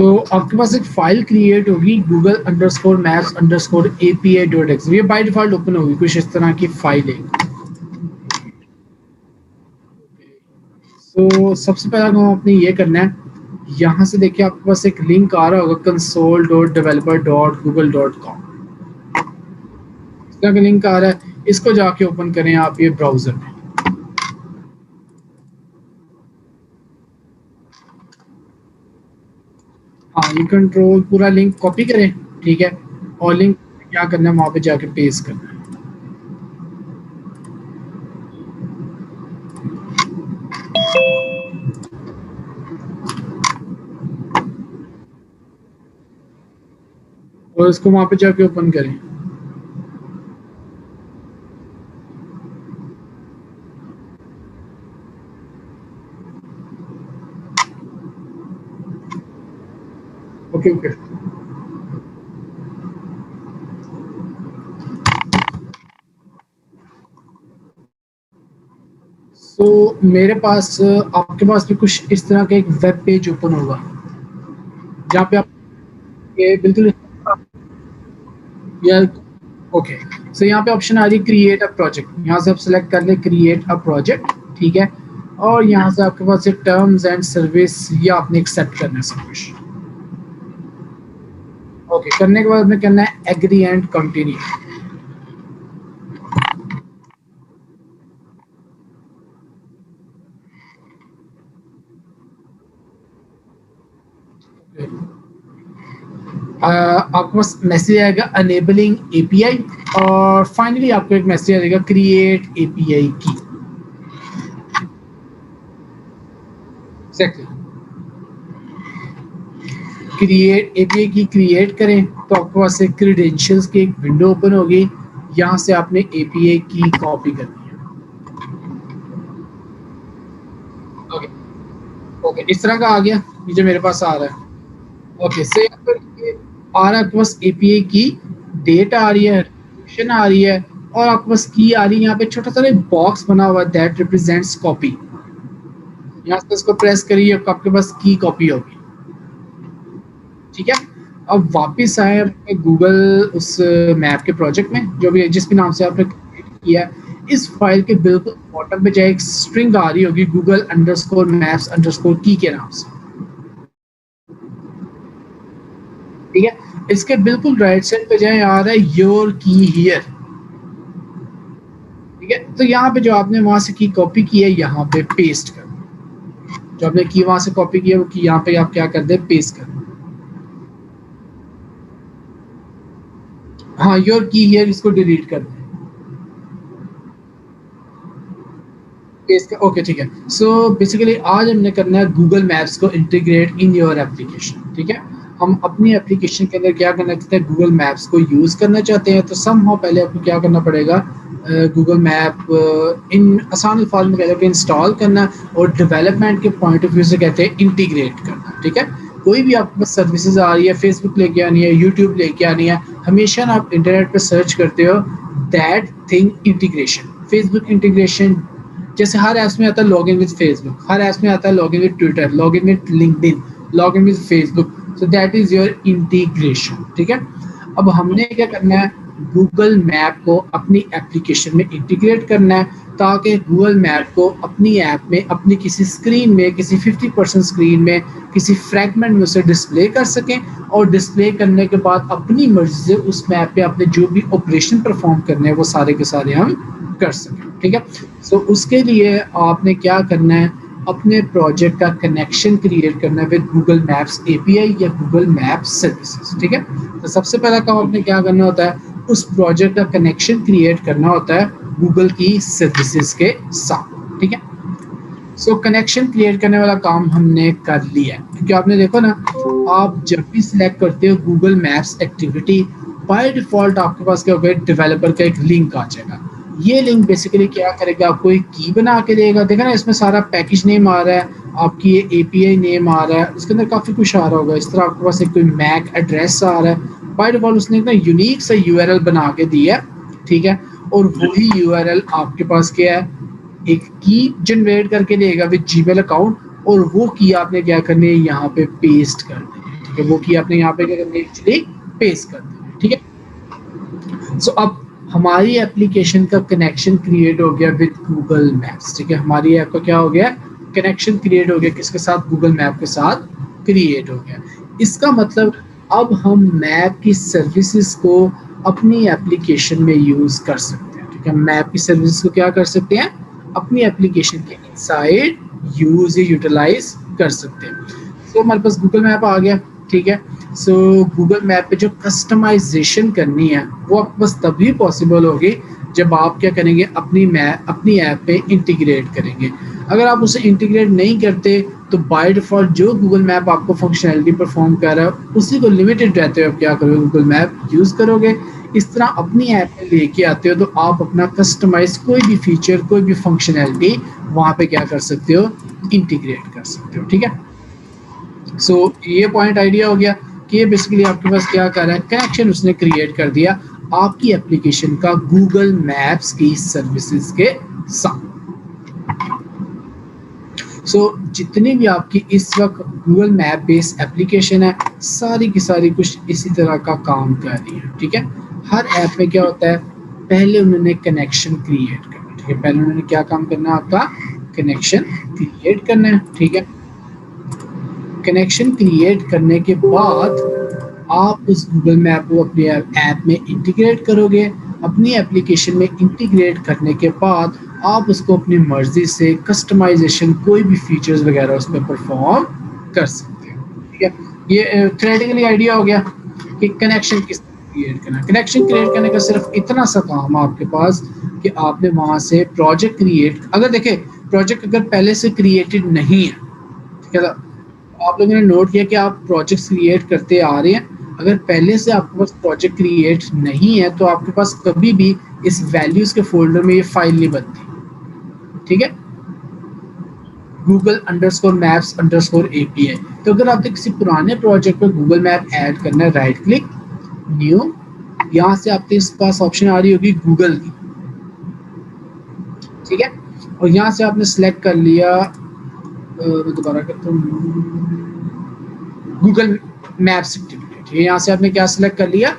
तो आपके पास एक फाइल क्रिएट होगी google_maps_api.x, ये बाय डिफॉल्ट ओपन होगी, कुछ इस तरह की फाइल है। तो सबसे पहला काम आपने ये करना है, यहाँ से देखिए आपके पास एक लिंक आ रहा होगा console.developer.google.com, इस तरह का लिंक आ रहा है, इसको जाके ओपन करें आप ये ब्राउजर में। हाँ, ये कंट्रोल पूरा लिंक कॉपी करें, ठीक है, और लिंक क्या करना है वहां पे जाके पेस्ट करना है। और इसको वहां पे जाके ओपन करें। ओके ओके, तो मेरे पास आपके पास भी कुछ इस तरह का एक वेब पेज ओपन होगा, जहाँ पे आप ये बिल्कुल या ओके, सो यहाँ पे ऑप्शन आ रही है क्रिएट अ प्रोजेक्ट, यहाँ से आप सेलेक्ट कर ले क्रिएट अ प्रोजेक्ट, ठीक है, और यहाँ से आपके पास एक टर्म्स एंड सर्विस, ये आपने एक्सेप्ट करना है सब कुछ। ओके, करने के बाद में करना है एग्री एंड कंटिन्यू। आपके पास मैसेज आएगा अनेबलिंग एपीआई, और फाइनली आपको एक मैसेज आएगा क्रिएट एपीआई की। एग्जैक्टली, क्रिएट एपीआई की क्रिएट करें तो आपके पास एक क्रेडेंशियल्स की एक विंडो ओपन होगी, यहाँ से आपने एपीआई की कॉपी करनी है। ओके ओके, इस तरह का आ गया, ये जो मेरे पास आ रहा है। ओके, से आ रहा है आपके पास एपीआई की डेट आ रही है, रेजोल्यूशन आ रही है, और आपके पास की आ रही है, यहाँ पे छोटा सा बॉक्स बना हुआ है दैट रिप्रेजेंट्स कॉपी, यहाँ से इसको प्रेस करिए आपके पास की कॉपी होगी, ठीक है। अब वापस आए अपने गूगल उस मैप के प्रोजेक्ट में, जो भी जिस भी नाम से आपने क्रिएट किया है, इस फाइल के बिल्कुल बॉटम पे जाए एक स्ट्रिंग आ रही होगी google_maps_की के नाम से, ठीक है। इसके बिल्कुल राइट साइड पे जाए आ रहा है योर की हियर, ठीक है। तो यहाँ पे जो आपने वहां से की कॉपी की है यहाँ पे पेस्ट कर, जो आपने की वहां से कॉपी की है वो की यहाँ पे आप क्या कर दे पेस्ट कर। हाँ, योर की हियर इसको डिलीट कर दें, पेस्ट कर, ओके ठीक है। सो बेसिकली आज हमने करना है गूगल मैप्स को इंटीग्रेट इन योर एप्लीकेशन, ठीक है। हम अपनी एप्लीकेशन के अंदर क्या करना चाहते हैं, गूगल मैप्स को यूज़ करना चाहते हैं, तो समहाउ पहले आपको क्या करना पड़ेगा, गूगल मैप इन आसान अल्फाज में कहते हैं इंस्टॉल करना, और डेवलपमेंट के पॉइंट ऑफ व्यू से कहते हैं इंटीग्रेट करना, ठीक है। कोई भी आपके पास सर्विसेज आ रही है, फेसबुक लेके आनी है, यूट्यूब लेके आनी है, हमेशा ना आप इंटरनेट पे सर्च करते हो that thing integration, Facebook integration, जैसे हर ऐप्स में आता है login with Facebook, her apps में आता है login with Twitter, login with LinkedIn, login with Facebook, so that is your integration, ठीक है। अब हमने क्या करना है, गूगल मैप को अपनी एप्लीकेशन में इंटीग्रेट करना है, ताकि गूगल मैप को अपनी ऐप में, अपनी किसी स्क्रीन में, किसी 50% स्क्रीन में, किसी फ्रैगमेंट में उसे डिस्प्ले कर सकें, और डिस्प्ले करने के बाद अपनी मर्जी से उस मैप पे अपने जो भी ऑपरेशन परफॉर्म करने हैं वो सारे के सारे हम कर सकें, ठीक है। सो उसके लिए आपने क्या करना है, अपने प्रोजेक्ट का कनेक्शन क्रिएट करना है विद गूगल मैप्स एपीआई या गूगल मैप्स सर्विसेज, ठीक है। तो सबसे पहला काम आपने क्या करना होता है, उस प्रोजेक्ट का कनेक्शन क्रिएट करना होता है गूगल की सर्विसेज के साथ, ठीक है। सो कनेक्शन क्रिएट करने वाला काम हमने कर लिया है, क्योंकि आपने देखो ना, आप जब भी सिलेक्ट करते हो Google maps activity, by default आपके पास क्या होगा, डेवलपर का एक लिंक आ जाएगा। ये लिंक बेसिकली क्या करेगा, आपको एक की बना के देगा, देखा ना इसमें सारा पैकेज नेम आ रहा है, आपकी ये एपीआई नेम आ रहा है, इसके अंदर काफ़ी कुछ आ रहा होगा, इस तरह आपके पास एक कोई मैक एड्रेस आ रहा है, बाय डिफॉल्ट उसने एक ना यूनिक सा यूआरएल बना के दिया है, ठीक है। और वही यूआरएल आपके पास क्या है, एक की जनरेट करके देगा विद जीमेल अकाउंट, और वो की आपने क्या करनी है यहाँ पे पेस्ट कर देनी है, ठीक है, वो की आपने यहाँ पे क्या करना है, एक्चुअली पेस्ट कर देना है, ठीक है। सो अब हमारी एप्लीकेशन का कनेक्शन क्रिएट हो गया विद गूगल मैप्स, ठीक है, हमारी ऐप का क्या हो गया, कनेक्शन क्रिएट हो गया किसके साथ, गूगल मैप के साथ क्रिएट हो गया। इसका मतलब अब हम मैप की सर्विसेज को अपनी एप्लीकेशन में यूज कर सकते हैं, ठीक है, मैप की सर्विसेज को क्या कर सकते हैं, अपनी एप्लीकेशन के इनसाइड यूज यूटिलाइज कर सकते हैं। तो हमारे पास गूगल मैप आ गया, ठीक है। सो गूगल मैप पे जो कस्टमाइजेशन करनी है वो आपके पास तभी पॉसिबल होगी जब आप क्या करेंगे, अपनी मैप अपनी ऐप पे इंटीग्रेट करेंगे। अगर आप उसे इंटीग्रेट नहीं करते तो बाय डिफॉल्ट जो गूगल मैप आपको फंक्शनैलिटी परफॉर्म कर रहा है उसी को लिमिटेड रहते हुए आप क्या करोगे, गूगल मैप यूज करोगे। इस तरह अपनी ऐप में लेके आते हो तो आप अपना कस्टमाइज कोई भी फीचर कोई भी फंक्शनैलिटी वहां पे क्या कर सकते हो, इंटीग्रेट कर सकते हो, ठीक है। सो ये पॉइंट आइडिया हो गया कि ये बेसिकली आपके पास क्या कर रहा है, कनेक्शन उसने क्रिएट कर दिया आपकी एप्लीकेशन का गूगल मैप्स की सर्विसेज के साथ। जितनी भी आपकी इस वक्त गूगल मैप बेस्ड एप्लीकेशन है सारी की सारी कुछ इसी तरह का काम कर रही है, ठीक है। हर ऐप में क्या होता है, पहले उन्होंने कनेक्शन क्रिएट करना, ठीक है, पहले उन्होंने क्या काम करना है, आपका कनेक्शन क्रिएट करना है, ठीक है। कनेक्शन क्रिएट करने के बाद आप उस गूगल मैप को अपने ऐप में इंटीग्रेट करोगे। अपनी एप्लीकेशन में इंटीग्रेट करने के बाद आप उसको अपनी मर्जी से कस्टमाइजेशन कोई भी फीचर्स वगैरह उसमें परफॉर्म कर सकते हो, ठीक है। ये थ्रेडिकली आइडिया हो गया कि कनेक्शन किस क्रिएट करना। कनेक्शन क्रिएट करने का सिर्फ इतना सा काम आपके पास कि आपने वहां से प्रोजेक्ट क्रिएट, अगर देखें प्रोजेक्ट अगर पहले से क्रिएटेड नहीं है, ठीक है, आप लोगों ने नोट किया कि आप प्रोजेक्ट्स क्रिएट करते आ रहे हैं, अगर पहले से आपके पास प्रोजेक्ट क्रिएट नहीं है तो आपके पास कभी भी इस वैल्यूज के फोल्डर में ये फाइल नहीं बनती, ठीक है। Google underscore maps underscore API. तो अगर आपने किसी पुराने प्रोजेक्ट में गूगल मैप ऐड करना है, राइट क्लिक न्यू, यहाँ से आपके पास ऑप्शन आ रही होगी गूगल की, ठीक है, और यहाँ से आपने सेलेक्ट कर लिया, मैं दोबारा करता हूँ, गूगल मैप्स एक्टिविटी, ठीक है, यहाँ से आपने क्या सिलेक्ट कर लिया,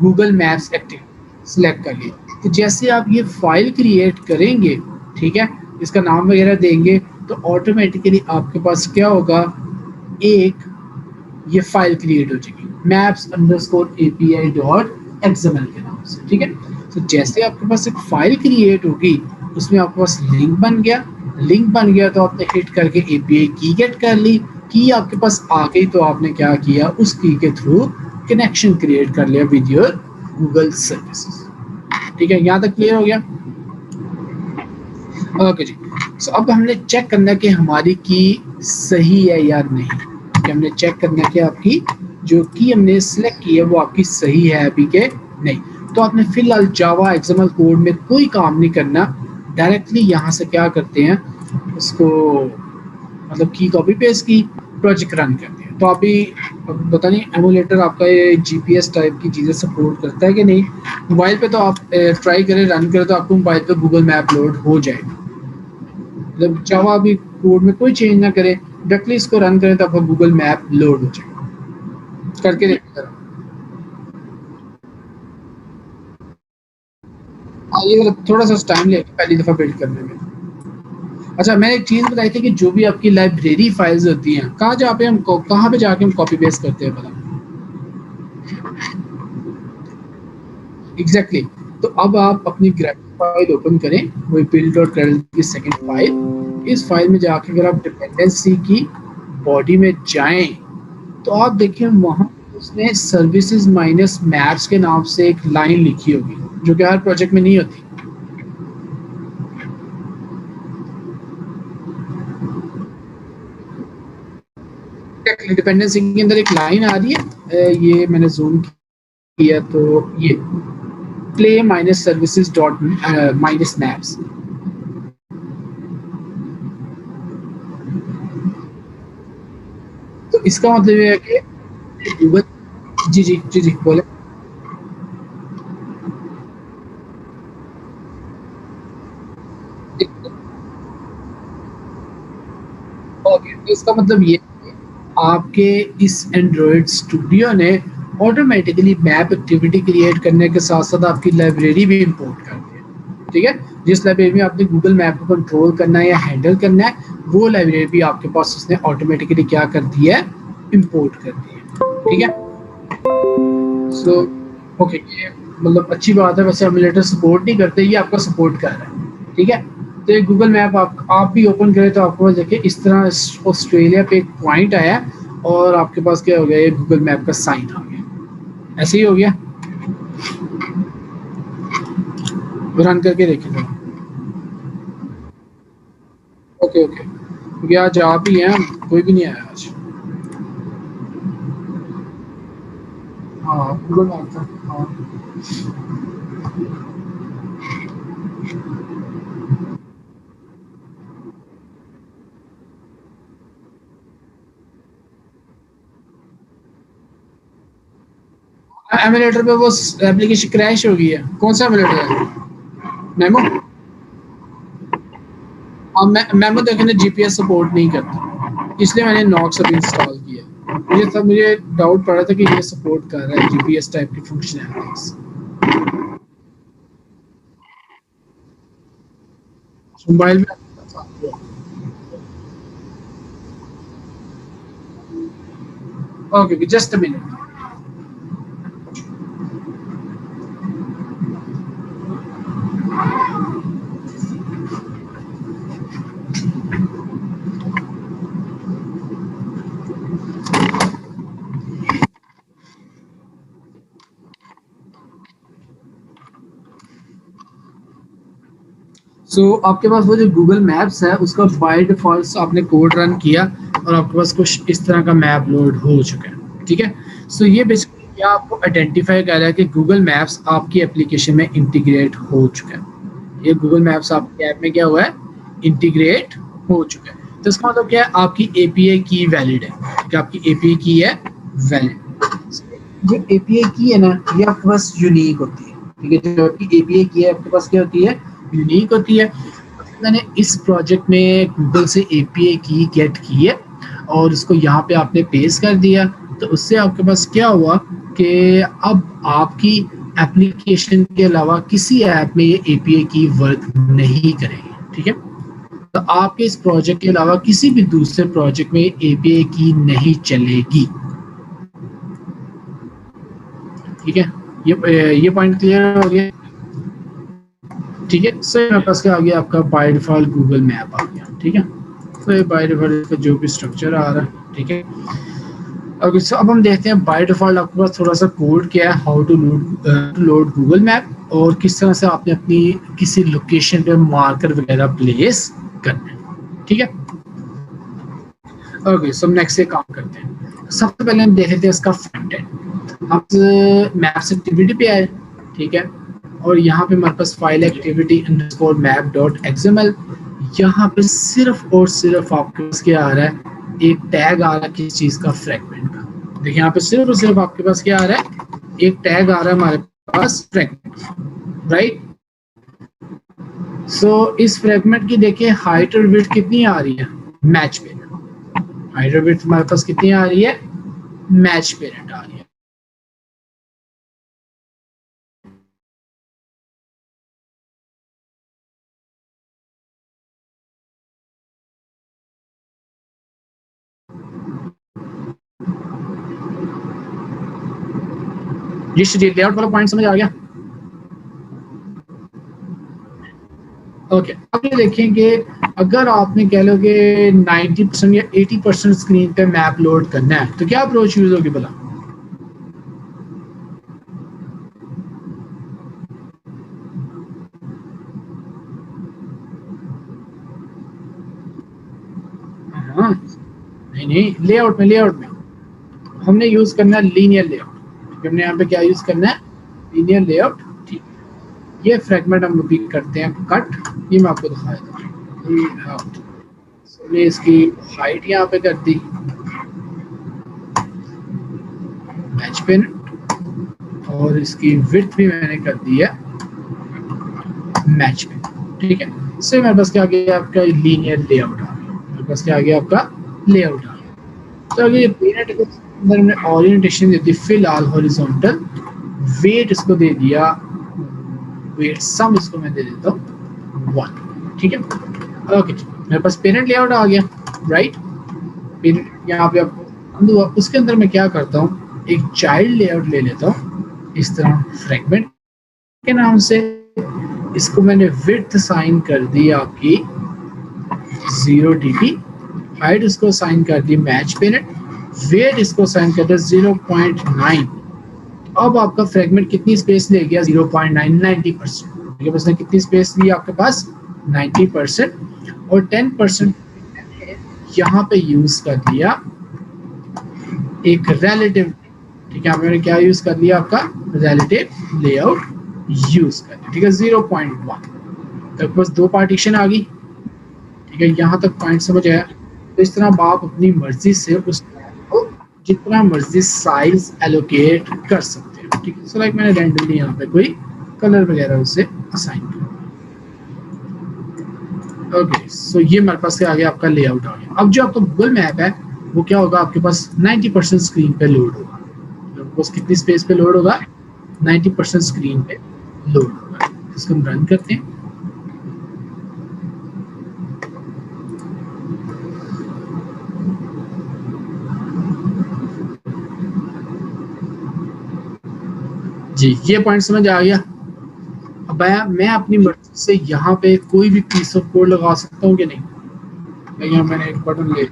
गूगल मैप्स एक्टिविटी सिलेक्ट कर लिया। तो जैसे आप ये फाइल क्रिएट करेंगे, ठीक है, इसका नाम वगैरह देंगे तो ऑटोमेटिकली आपके पास क्या होगा, एक ये फाइल क्रिएट हो जाएगी maps underscore API dot XML के नाम से, ठीक है। तो जैसे आपके पास एक फाइल क्रिएट होगी उसमें आपके पास लिंक बन गया, लिंक बन गया तो आपने हिट करके एपीआई की गेट कर ली, की आपके पास आ गई तो आपने क्या किया, उस की के थ्रू कनेक्शन क्रिएट कर लिया विद योर गूगल सर्विसेज, ठीक है। यहाँ तक क्लियर हो गया, ओके जी। सो अब हमने चेक करना है कि हमारी की सही है या नहीं, कि हमने चेक करना है कि आपकी जो की हमने सिलेक्ट की है वो आपकी सही है अभी के नहीं। तो आपने फिलहाल जावा एक्सएमएल कोड में कोई काम नहीं करना, डायरेक्टली यहाँ से क्या करते हैं, उसको मतलब की कॉपी पेस्ट की, प्रोजेक्ट रन करते हैं। तो अभी पता नहीं एमुलेटर आपका ये जीपीएस टाइप की चीज़ें सपोर्ट करता है कि नहीं। मोबाइल पे तो आप ट्राई करें रन करें तो आपको मोबाइल पे गूगल मैप लोड हो जाएगा, मतलब जावा भी कोड में कोई चेंज ना करें, डायरेक्टली इसको रन करें तो आपका गूगल मैप लोड हो जाएगा, करके देखिए। हाँ ये थोड़ा सा टाइम लगेगा पहली दफ़ा बिल्ड करने में। अच्छा मैंने एक चीज़ बताई थी कि जो भी आपकी लाइब्रेरी फाइल्स होती हैं कहाँ पे जाके हम कॉपी पेस्ट करते हैं भला, एग्जैक्टली exactly। तो अब आप अपनी ग्राफिक फाइल ओपन करें, वही बिल्ड डॉट ग्रेडल की सेकेंड फाइल, इस फाइल में जाके अगर आप डिपेंडेंसी की बॉडी में जाएं तो आप देखिए वहाँ उसने सर्विसेज माइनस मैप्स के नाम से एक लाइन लिखी होगी जो कि हर प्रोजेक्ट में नहीं होती। डिपेंडेंसी के अंदर एक लाइन आ रही है, ये मैंने जूम किया तो ये play minus services dot minus maps, तो इसका मतलब ये है कि गूगल, जी जी जी जी बोले, ओके तो इसका मतलब ये आपके इस एंड्रॉयड स्टूडियो ने ऑटोमेटिकली मैप एक्टिविटी क्रिएट करने के साथ साथ आपकी लाइब्रेरी भी इंपोर्ट कर दी है। ठीक है, जिस लाइब्रेरी में आपने गूगल मैप को कंट्रोल करना है या हैंडल करना है, वो लाइब्रेरी भी आपके पास उसने ऑटोमेटिकली क्या कर दी है, इंपोर्ट कर दी है। ठीक है, सो ओके, ये मतलब अच्छी बात है। वैसे एमुलेटर सपोर्ट नहीं करते, ये आपका सपोर्ट कर रहा है। ठीक है, तो ये गूगल मैप आप भी ओपन करें तो आपको देखिए इस तरह ऑस्ट्रेलिया पे एक पॉइंट आया और आपके पास क्या हो गया, ये गूगल मैप का साइन आ गया। ऐसे ही हो गया, रन करके देखिए जरा। ओके ओके, क्योंकि आज आप ही हैं, कोई भी नहीं आया आज। हाँ गूगल मैप था, हाँ। एमुलेटर पे वो एप्लीकेशन क्रैश हो गई है। कौन सा एमुलेटर है? मेमो? हाँ, मेमो देखने जीपीएस सपोर्ट नहीं करता, इसलिए मैंने नॉक्स अभी इंस्टॉल किया। मुझे डाउट पड़ा था कि ये सपोर्ट कर रहा है जीपीएस टाइप की फंक्शनैलिटीज। मोबाइल में ओके, जस्ट अ मिनट। सो आपके पास वो जो गूगल मैप्स है उसका बाय डिफॉल्ट आपने कोड रन किया और आपके पास कुछ इस तरह का मैप लोड हो चुका है। ठीक है, सो ये बेसिकली क्या आपको आइडेंटिफाई कर रहा है कि गूगल मैप्स आपकी एप्लीकेशन में इंटीग्रेट हो चुका है। ये गूगल मैप्स आपके ऐप में क्या हुआ है, इंटीग्रेट हो चुका है। तो इसका मतलब क्या है, आपकी एपीआई की वैलिड है। ठीक है, आपकी एपीआई की है वैलिड। जो एपीआई की है ना, ये आपके पास यूनिक होती है। ठीक है, जो आपकी एपीआई की है आपके पास क्या होती है, यूनिक होती है। मैंने इस प्रोजेक्ट में गूगल से एपीआई की गेट की है और इसको यहाँ पे आपने पेस्ट कर दिया, तो उससे आपके पास क्या हुआ कि अब आपकी एप्लीकेशन के अलावा किसी ऐप में ये एपीआई की वर्क नहीं करेगी। ठीक है, तो आपके इस प्रोजेक्ट के अलावा किसी भी दूसरे प्रोजेक्ट में एपीआई की नहीं चलेगी। ठीक है, ये पॉइंट क्लियर हो गया। ठीक है, सो मेरे पास क्या आ गया, आपका बाय डिफॉल्ट गूगल मैप आ गया। ठीक है, तो ये बाय डिफॉल्ट का जो भी स्ट्रक्चर आ रहा है। ठीक है, अब हम देखते हैं बाय डिफॉल्ट आपके पास थोड़ा सा कोड क्या है, how to load Google map और किस तरह से आपने अपनी किसी लोकेशन पे मार्कर वगैरह प्लेस करना है। ठीक है, ओके, सो नेक्स्ट से काम करते हैं। सबसे पहले हम देख लेते हैं इसका फ्रंट एंड। हम मैप्स एक्टिविटी पे आए। ठीक है, और यहाँ पे हमारे पास file activity underscore map dot XML, यहाँ पे सिर्फ और सिर्फ आपके पास क्या आ रहा है, एक टैग आ रहा है किस चीज का, फ्रैगमेंट का। देखिए यहाँ पे सिर्फ और सिर्फ आपके पास क्या आ रहा है, एक टैग आ रहा है हमारे पास फ्रैगमेंट, राइट। सो इस फ्रैगमेंट की देखिए हाइट और विड्थ कितनी आ रही है, मैच पेरेंट। हाइट और विड्थ हमारे पास कितनी आ रही है, मैच पेरेंट आ रही है। ये लेआउट वाला पॉइंट समझ आ गया। ओके, अब ये देखें कि अगर आपने कह लो कि 90% या 80% स्क्रीन पे मैप लोड करना है तो क्या अप्रोच यूज होगी भला? हाँ, नहीं नहीं, लेआउट में हमने यूज करना है लीनियर लेआउट। हमने यहाँ पे क्या यूज करना है, लीनियर लेआउट। ठीक, ये फ्रैगमेंट हम अभी करते हैं कट। ये मैं आपको दिखाया था। हमने इसकी हाइट यहाँ पे कर दी मैच पेन, और इसकी विड्थ भी मैंने कर दी है मैच पेन। ठीक है, इससे मेरे पास क्या आ गया, आपका लीनियर लेआउट आ गया। मेरे पास क्या आ गया, आपका लेआउट आ गया। तो अगर ये पेरेंट के अंदर हमने ओरिएंटेशन दे दी फिलहाल हॉरिजॉन्टल, वेट इसको दे दिया, वेट सम इसको मैं दे देता हूँ 1, ठीक है। ओके, मेरे पास पेरेंट लेआउट आ गया, राइट। पेरेंट यहाँ पे आपको हुआ, उसके अंदर मैं क्या करता हूँ, एक चाइल्ड लेआउट ले लेता हूँ इस तरह फ्रैगमेंट के नाम से। इसको मैंने विड्थ साइन कर दी आपकी 0 dp, हाइट इसको साइन कर दी मैच पेरेंट, वेट इसको साइन कर दिया 0.9। अब आपका फ्रेगमेंट कितनी स्पेस ले गया, 0.9, 90%। उसने कितनी स्पेस ली आपके पास, 90%, और 10% यहाँ पे यूज कर दिया एक रिलेटिव, ठीक है। मैंने क्या यूज कर लिया, आपका रिलेटिव लेआउट यूज कर दिया, ठीक है। 0.1 तक बस 2 पार्टीशन आ गई, ठीक है। यहाँ तक पॉइंट समझ आया। तो इस तरह आप अपनी मर्जी से उस को जितना मर्जी साइज एलोकेट कर सकते हैं, ठीक है। सो लाइक मैंने रैंडमली यहाँ पे कोई कलर वगैरह उसे असाइन किया। ओके, सो ये मेरे पास आ गया, आपका लेआउट आ गया। अब जो आपका गूगल मैप है वो क्या होगा, आपके पास 90% स्क्रीन पे लोड होगा। बस कितनी स्पेस पे लोड होगा, 90% स्क्रीन पे लोड होगा। इसको हम रन करते हैं। जी, ये पॉइंट समझ आ गया। अब मैं अपनी मर्जी से यहाँ पे कोई भी पीस ऑफ कोड लगा सकता हूँ कि नहीं। यहाँ मैंने एक बटन ले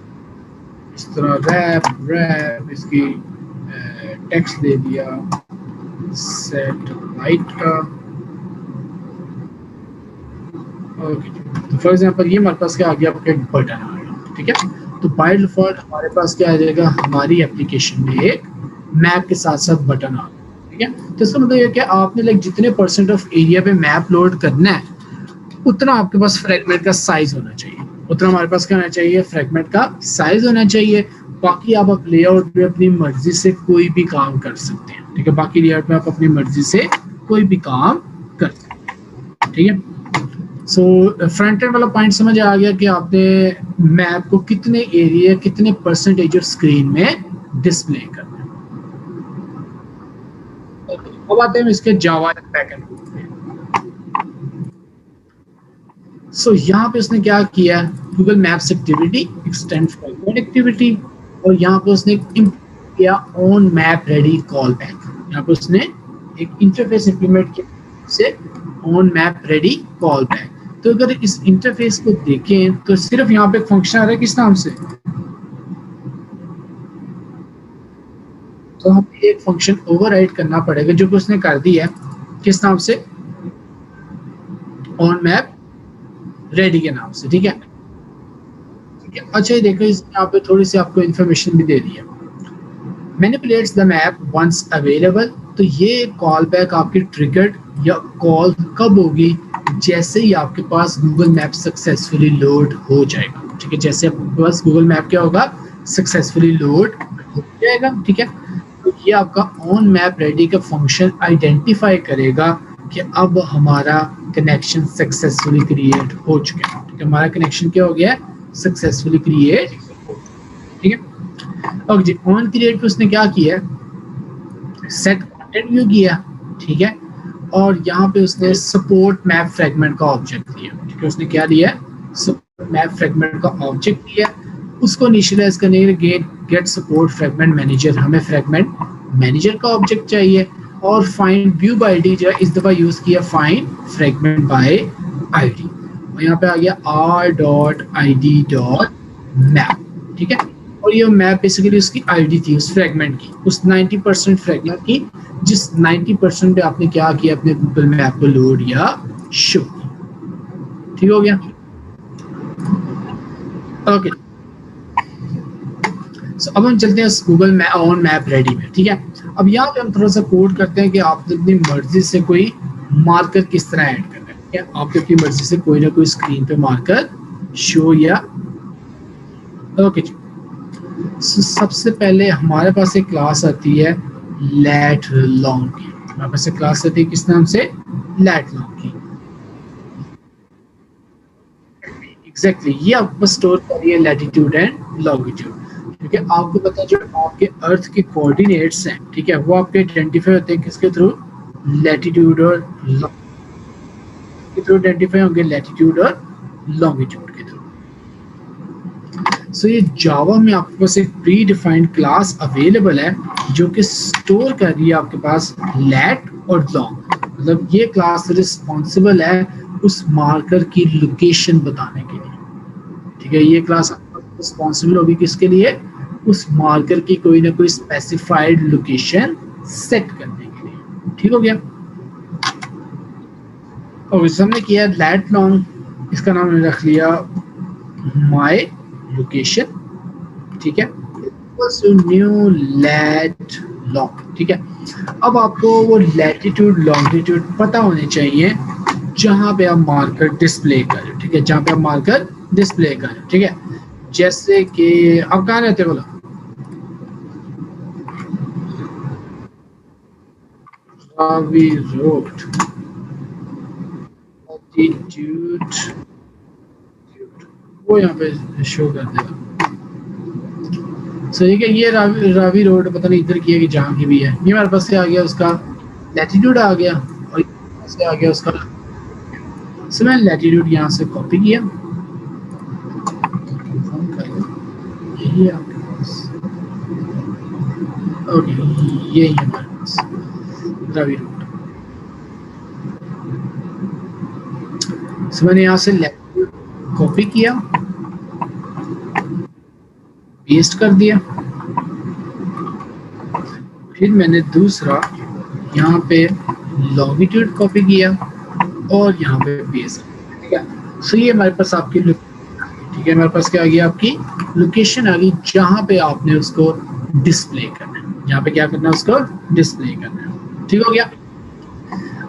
इस तरह रैप इसकी टेक्स्ट दे दिया सेट राइट का। ओके, तो फॉर एग्जांपल ये हमारे पास क्या आ गया, आपका एक बटन आ गया, ठीक है। तो बाय डिफॉल्ट हमारे पास क्या आ जाएगा, हमारी एप्लीकेशन में एक मैप के साथ साथ बटन आ गया, ठीक है। तो इसका मतलब ये कि आपने लाइक जितने % ऑफ एरिया पे मैप लोड करना है, उतना आपके पास फ्रेगमेंट का साइज होना चाहिए, उतना हमारे पास क्या होना चाहिए, फ्रेगमेंट का साइज होना चाहिए। बाकी आप लेआउट में अपनी मर्जी से कोई भी काम कर सकते हैं, ठीक है। बाकी लेआउट में आप अपनी मर्जी से कोई भी काम कर सकते हैं, ठीक है। सो फ्रंट एंड वाला पॉइंट समझ आ गया कि आपने मैप को कितने एरिया, कितने % ऑफ स्क्रीन में डिस्प्ले करना है। अब आते हैं इसके जावा बैकएंड पे। सो यहाँ पे उसने क्या किया, Google maps activity extend fragment activity, और यहाँ पे उसने किया on map ready call back. यहाँ पे उसने एक इंटरफेस इंप्लीमेंट किया से on map ready call back. तो अगर इस इंटरफेस को देखें तो सिर्फ यहाँ पे एक फंक्शन आ रहा है, किस नाम से, तो हमें एक फंक्शन ओवरराइड करना पड़ेगा जो कि उसने कर दिया है, किस नाम से, ऑन मैप रेडी के नाम से, ठीक है। अच्छा, ये देखो यहाँ पे थोड़ी सी आपको इन्फॉर्मेशन भी दे दी है, manipulates the map once available. तो ये कॉल बैक आपकी ट्रिगर्ड या कॉल कब होगी, जैसे ही आपके पास गूगल मैप सक्सेसफुली लोड हो जाएगा, ठीक है। जैसे आपके पास गूगल मैप क्या होगा, सक्सेसफुली लोड हो जाएगा, ठीक है। तो ये आपका ऑन मैप रेडी का फंक्शन आइडेंटिफाई करेगा कि अब हमारा कनेक्शन सक्सेसफुली क्रिएट हो चुका है, ठीक है। हमारा कनेक्शन क्या हो गया है, सक्सेसफुली क्रिएट, ठीक है। ओके जी, ऑन क्रिएट पे उसने क्या किया, सेट कंटेंट व्यू किया, ठीक है। और यहाँ पे उसने सपोर्ट मैप फ्रेगमेंट का ऑब्जेक्ट दिया, ठीक है। उसने क्या दिया, सपोर्ट मैप फ्रेगमेंट का ऑब्जेक्ट दिया। उसको इनिशियलाइज करने के लिए गेट सपोर्ट फ्रेगमेंट मैनेजर, हमें फ्रेगमेंट मैनेजर का ऑब्जेक्ट चाहिए। और फाइंड व्यू बाय आईडी जो है इस दफा यूज किया फाइंड फ्रेगमेंट बाय आईडी, और यहाँ पे आ गया r.id.map, ठीक है। और ये मैप बेसिकली उसकी आईडी थी उस फ्रेगमेंट की, उस 90% फ्रेगमेंट की, जिस 90% पे आपने क्या किया, अपने गूगल मैप को लोड या शो किया, ठीक हो गया। ओके, सो अब हम चलते हैं Google map on map ready में, ठीक है। अब यहाँ पे हम थोड़ा सा कोड करते हैं कि आप अपनी मर्जी से कोई मार्कर किस तरह ऐड करना है, ठीक है। आप अपनी मर्जी से कोई ना कोई स्क्रीन पे मार्कर शो या, ओके जी। सबसे पहले हमारे पास एक क्लास आती है लेट लॉन्ग की, हमारे पास एक क्लास आती है किस नाम से, लेट लॉन्ग की। एग्जैक्टली, ये आप बस स्टोर करिए लैटिट्यूड एंड लॉन्गिट्यूड, क्योंकि आपको पता है जो आपके अर्थ के कोऑर्डिनेट्स हैं, ठीक है, वो आपके आइडेंटिफाई होते हैं किसके थ्रू, लैटिट्यूड और के थ्रू आइडेंटिफाई होंगे, लैटिट्यूड और लॉन्गिट्यूड के थ्रू। सो ये जावा में आपके पास एक प्री डिफाइंड क्लास अवेलेबल है जो कि स्टोर कर रही है आपके पास लैट और लॉन्ग, मतलब ये क्लास रिस्पॉन्सिबल है उस मार्कर की लोकेशन बताने के लिए, ठीक है। ये क्लास रिस्पॉन्सिबल होगी किसके लिए, उस मार्कर की कोई ना कोई स्पेसिफाइड लोकेशन सेट करने के लिए, ठीक हो गया। और हमने किया लैट लॉन्ग, इसका नाम हमने रख लिया माय लोकेशन, ठीक है, न्यू लैट लॉन्ग, ठीक है। अब आपको वो लैटिट्यूड लॉन्गिट्यूड पता होने चाहिए जहां पे आप मार्कर डिस्प्ले करें, ठीक है, जहां पे आप मार्कर डिस्प्ले करें, ठीक है। जैसे कि आप कहाँ रहते हो, बोला रावी रोड, लैटिट्यूड वो यहाँ पे शो कर देगा। सही है, ये रावी रोड पता नहीं इधर की है कि जहाँ की भी है, ये हमारे पास से आ गया उसका लैटिट्यूड आ गया, और से आ गया उसका, सो मैंने लैटिट्यूड यहाँ से कॉपी किया, यही आपके पास, ओके यही है हमारे पास रावी रोड। सो मैंने यहाँ से लैटिट्यूड कॉपी किया, पेस्ट कर दिया, फिर मैंने दूसरा यहाँ पे लॉन्गिट्यूड कॉपी किया और यहाँ पे पेस्ट, ठीक है। सो ये हमारे पास आपकी, ठीक है, हमारे पास क्या आ गया, आपकी लोकेशन आ गई जहाँ पे आपने उसको डिस्प्ले करना है, जहाँ पे क्या करना है, उसको डिस्प्ले करना है, ठीक हो गया।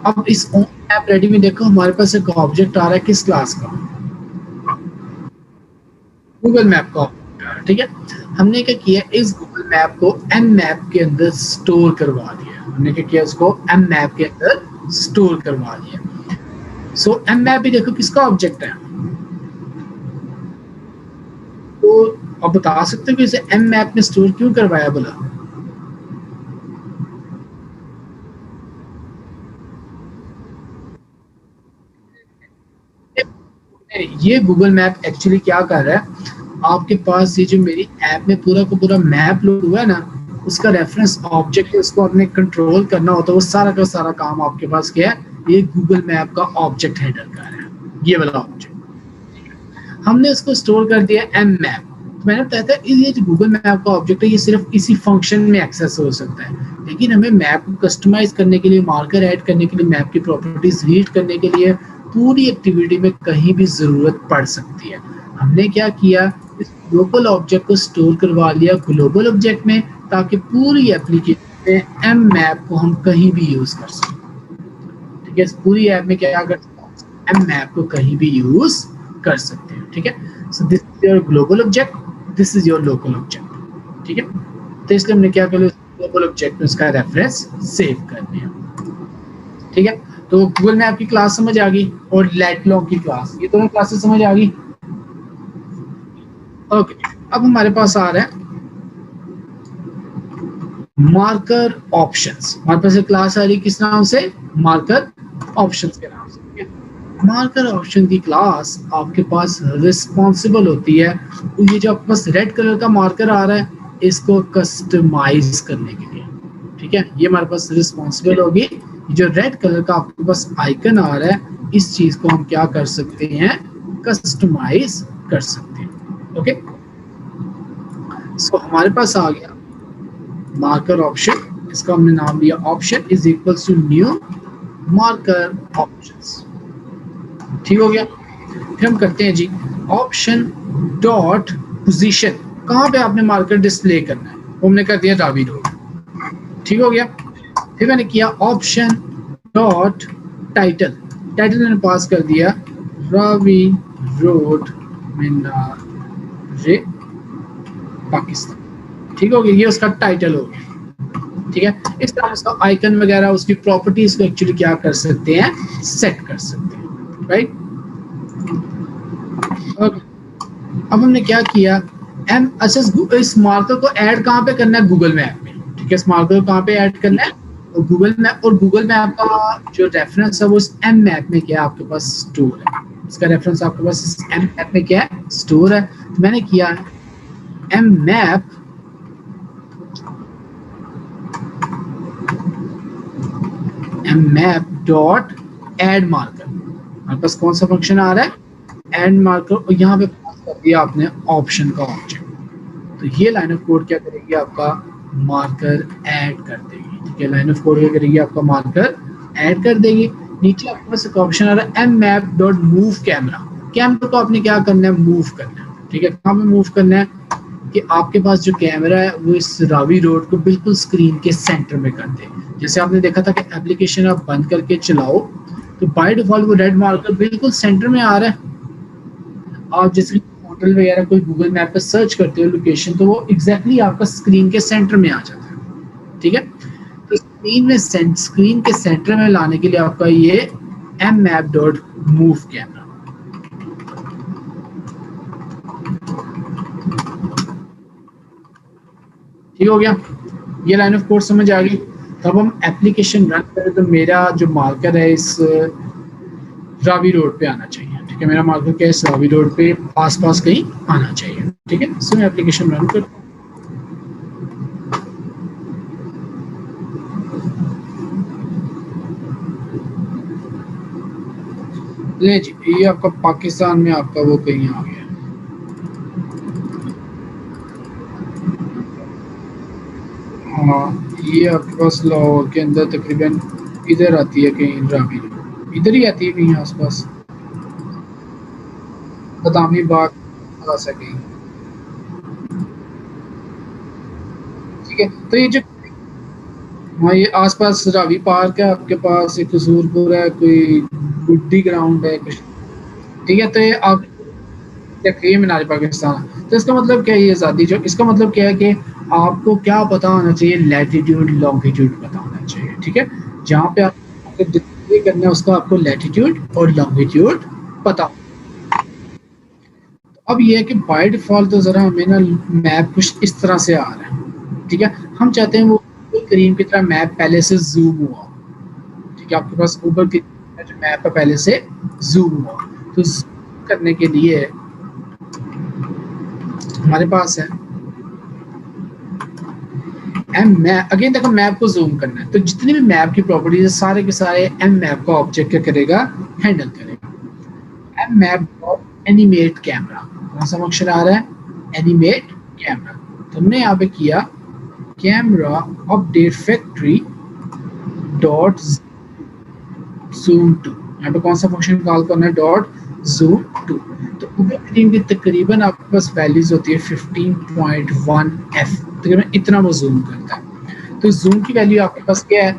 अब इस ऑन ऐप रेडी में देखो हमारे पास एक ऑब्जेक्ट आ रहा है, किस क्लास का, गूगल मैप का, ठीक है। हमने क्या किया, इस गूगल मैप को एम मैप के अंदर स्टोर करवा दिया, हमने क्या किया, उसको एम मैप के अंदर स्टोर करवा दिया। सो एम मैप भी देखो किसका ऑब्जेक्ट है, तो अब बता सकते हो कि इसे एम मैप में स्टोर क्यों करवाया, बोला ये गूगल मैप एक्चुअली क्या कर रहा है, आपके पास ये जो मेरी ऐप में पूरा का पूरा मैप लोड हुआ है ना, उसका रेफरेंस ऑब्जेक्ट है, उसको आपने कंट्रोल करना होता है, वो सारा का सारा काम आपके पास क्या है, ये गूगल मैप का ऑब्जेक्ट हैंडल कर रहा है, ये वाला ऑब्जेक्ट हमने इसको स्टोर कर दिया एम मैप। तो मैंने बताया था ये जो गूगल मैप का ऑब्जेक्ट है ये सिर्फ इसी फंक्शन में एक्सेस हो सकता है, लेकिन हमें मैप को कस्टमाइज करने के लिए, मार्कर ऐड करने के लिए, मैप की प्रॉपर्टीज रीड करने के लिए पूरी एक्टिविटी में कहीं भी जरूरत पड़ सकती है। हमने क्या किया, इस लोकल ऑब्जेक्ट को स्टोर करवा लिया ग्लोबल ऑब्जेक्ट में, ताकि पूरी एप्लीकेशन में एम मैप को हम कहीं भी यूज कर सकें, ठीक है। पूरी ऐप में क्या कर सकते हैं, एम मैप को कहीं भी यूज कर सकते हैं, ठीक है। So this is your global object, this is your local object, ठीक है। तो इसलिए हमने क्या कर लिया, ग्लोबल ऑब्जेक्ट में उसका रेफरेंस सेव कर दिया, ठीक है। तो गूगल मैप की क्लास समझ आ गई और लैटलॉग की क्लास, ये दोनों क्लासेस समझ आ गई, ओके। अब हमारे पास आ रहा है मार्कर ऑप्शंस, हमारे पास एक क्लास आ रही है किस नाम से, मार्कर ऑप्शंस के नाम से। मार्कर ऑप्शन की क्लास आपके पास रिस्पॉन्सिबल होती है, तो ये जो आपके पास रेड कलर का मार्कर आ रहा है इसको कस्टमाइज करने के लिए, ठीक है। ये हमारे पास रिस्पॉन्सिबल होगी, जो रेड कलर का आपके पास आइकन आ रहा है इस चीज को हम क्या कर सकते हैं, कस्टमाइज कर सकते हैं, ओके। सो हमारे पास आ गया मार्कर ऑप्शन, इसका हमने नाम दिया option is equals to new marker options, ठीक हो गया। फिर हम करते हैं जी ऑप्शन डॉट पोजीशन, कहाँ पे आपने मार्कर डिस्प्ले करना है, वो हमने कर दिया रावी रोड, ठीक हो गया। फिर मैंने किया ऑप्शन डॉट टाइटल, टाइटल मैंने पास कर दिया रावी रोड मीनारे पाकिस्तान, ठीक हो गया, ये उसका टाइटल हो गया, ठीक है। इस तरह उसका आइकन वगैरह उसकी प्रॉपर्टीज को एक्चुअली क्या कर सकते हैं, सेट कर सकते हैं, राइट। अब हमने क्या किया, अच्छा इस मार्कर को ऐड कहाँ पे करना है? गूगल मैप में। ठीक है, इस मार्कर को कहाँ पे ऐड करना है? और गूगल मैप का जो रेफरेंस है वो इस एम मैप में क्या है आपके पास स्टोर है। इसका रेफरेंस आपके पास इस एम मैप में क्या है स्टोर है। तो मैंने किया है M map dot add marker. हमारे पास कौन सा फंक्शन आ रहा है? Add marker. और यहाँ पे पास कर दिया आपने ऑप्शन का ऑब्जेक्ट। तो ये लाइन ऑफ कोड क्या करेगी? आपका मार्कर ऐड कर देगी। ठीक है, लाइन ऑफ कोड क्या करेगी? आपका मार्कर ऐड कर देगी। नीचे आपके पास एक ऑप्शन आ रहा है M map dot move camera. Camera को आपने क्या करना है? मूव करना है। ठीक है, कहाँ पे मूव करना है? कि आपके पास जो कैमरा है वो इस रावी रोड को बिल्कुल स्क्रीन के सेंटर में कर दे। जैसे आपने देखा था कि एप्लीकेशन आप बंद करके चलाओ तो बाय डिफॉल्ट वो रेड मार्कर बिल्कुल सेंटर में आ रहा है। आप जैसे होटल वगैरह कोई गूगल मैप पे सर्च करते हो लोकेशन तो वो एग्जैक्टली exactly आपका स्क्रीन के सेंटर में आ जाता है। ठीक है, तो स्क्रीन के सेंटर में लाने के लिए आपका ये M map dot move camera. ठीक हो गया, ये लाइन ऑफ कोड समझ आ गई। तब हम एप्लीकेशन रन करें तो मेरा जो मार्कर है इस रावी रोड पे आना चाहिए। ठीक है, मेरा मार्कर क्या है? इस रावी रोड पे आसपास कहीं आना चाहिए। ठीक है, सो मैं एप्लीकेशन रन कर ले जी, ये आपका पाकिस्तान में आपका वो कहीं आ गया। हाँ, ये आपके पास लाहौर के अंदर तकरीबन इधर आती है कहीं रावी, इधर ही आती है कहीं आसपास, बदामी बाग आ सके। ठीक है, तो ये जो हाँ ये आसपास रावी पार्क है आपके पास, एक कसूरपुर है, कोई गुड्डी ग्राउंड है कुछ। ठीक है, तो ये आप ये मीनार पाकिस्तान। तो इसका मतलब क्या है? ये आज़ादी जो इसका मतलब क्या है कि आपको क्या पता होना चाहिए? लैटिट्यूड लॉन्गिट्यूड पता होना चाहिए। ठीक है, जहाँ पे आपको डिस्प्ले करना है उसका आपको लैटिट्यूड और लॉन्गिट्यूड पता हो। अब ये है कि बाय डिफॉल्ट तो जरा हमें ना मैप कुछ इस तरह से आ रहा है। ठीक है, हम चाहते हैं वो करीम की तरह मैप पहले से जूम हुआ। ठीक है, आपके पास ऊपर की जो मैप है पहले से जूम हुआ। तो जूम करने के लिए हमारे पास है एम मैप। अगेन देखो मैप को जूम करना है तो जितनी भी मैप की प्रॉपर्टीज है सारे के सारे एम मैप का ऑब्जेक्ट क्या करेगा? हैंडल करेगा। M map dot animate camera. कौन सा फंक्शन आ रहा है? Animate camera. तो हमने यहाँ पे किया camera update factory dot zoom to. यहाँ पे कौन सा फंक्शन कॉल करना है? Dot zoom to. तो ऊपर स्क्रीन की तकरीबन आपके पास वैल्यूज होती है 15.1 एफ, तकरीबन इतना वो जूम करता है। तो जूम की वैल्यू आपके पास क्या है?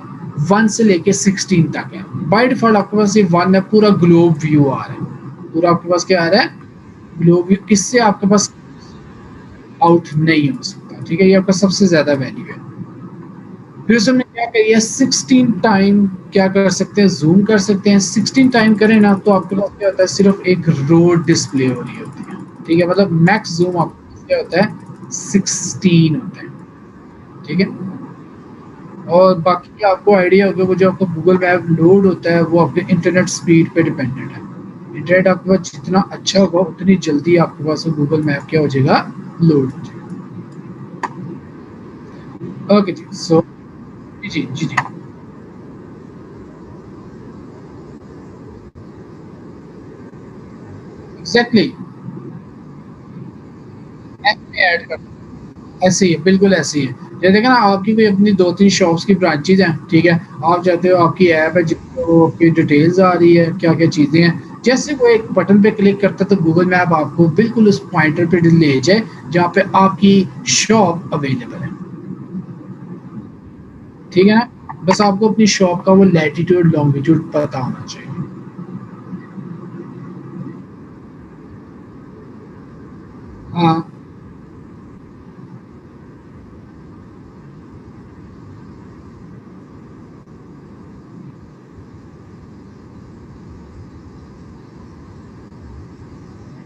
1 से लेके 16 तक है। बाय डिफॉल्ट आपके पास ये 1 है, पूरा ग्लोब व्यू आ रहा है। पूरा आपके पास क्या आ रहा है? Globe view. इससे आपके पास आउट नहीं हो सकता। ठीक है, ये आपका सबसे ज्यादा वैल्यू है। फिर उसमें हमने क्या करिए 16 टाइम क्या कर सकते हैं? जूम कर सकते हैं। 16 टाइम करें ना तो आपके पास क्या होता है? सिर्फ एक रोड डिस्प्ले हो रही होती है। ठीक है, मतलब मैक्स जूम आपके पास क्या होता है? 16 होता है। ठीक है, और बाकी आपको आइडिया होगा वो जो आपको गूगल मैप लोड होता है वो आपके इंटरनेट स्पीड पे डिपेंडेंट है। इंटरनेट आपके पास जितना अच्छा होगा उतनी जल्दी आपके पास वो गूगल मैप क्या हो जाएगा? लोड हो जाएगा। ओके जी, सो जी जी जी जी एग्जैक्टली ऐड कर। ऐसे ही है, बिल्कुल ऐसे ही है। जैसे देखा ना आपकी कोई अपनी 2-3 शॉप्स की ब्रांचेज हैं। ठीक है, आप चाहते हो आपकी ऐप है जिसको आपकी डिटेल्स आ रही है क्या क्या चीज़ें हैं, जैसे वो एक बटन पे क्लिक करता है तो गूगल मैप आपको बिल्कुल उस पॉइंटर पे ले जाए जहाँ पे आपकी शॉप अवेलेबल है। ठीक है ना, बस आपको अपनी शॉप का वो लैटिट्यूड लॉन्गिट्यूड पता होना चाहिए। हाँ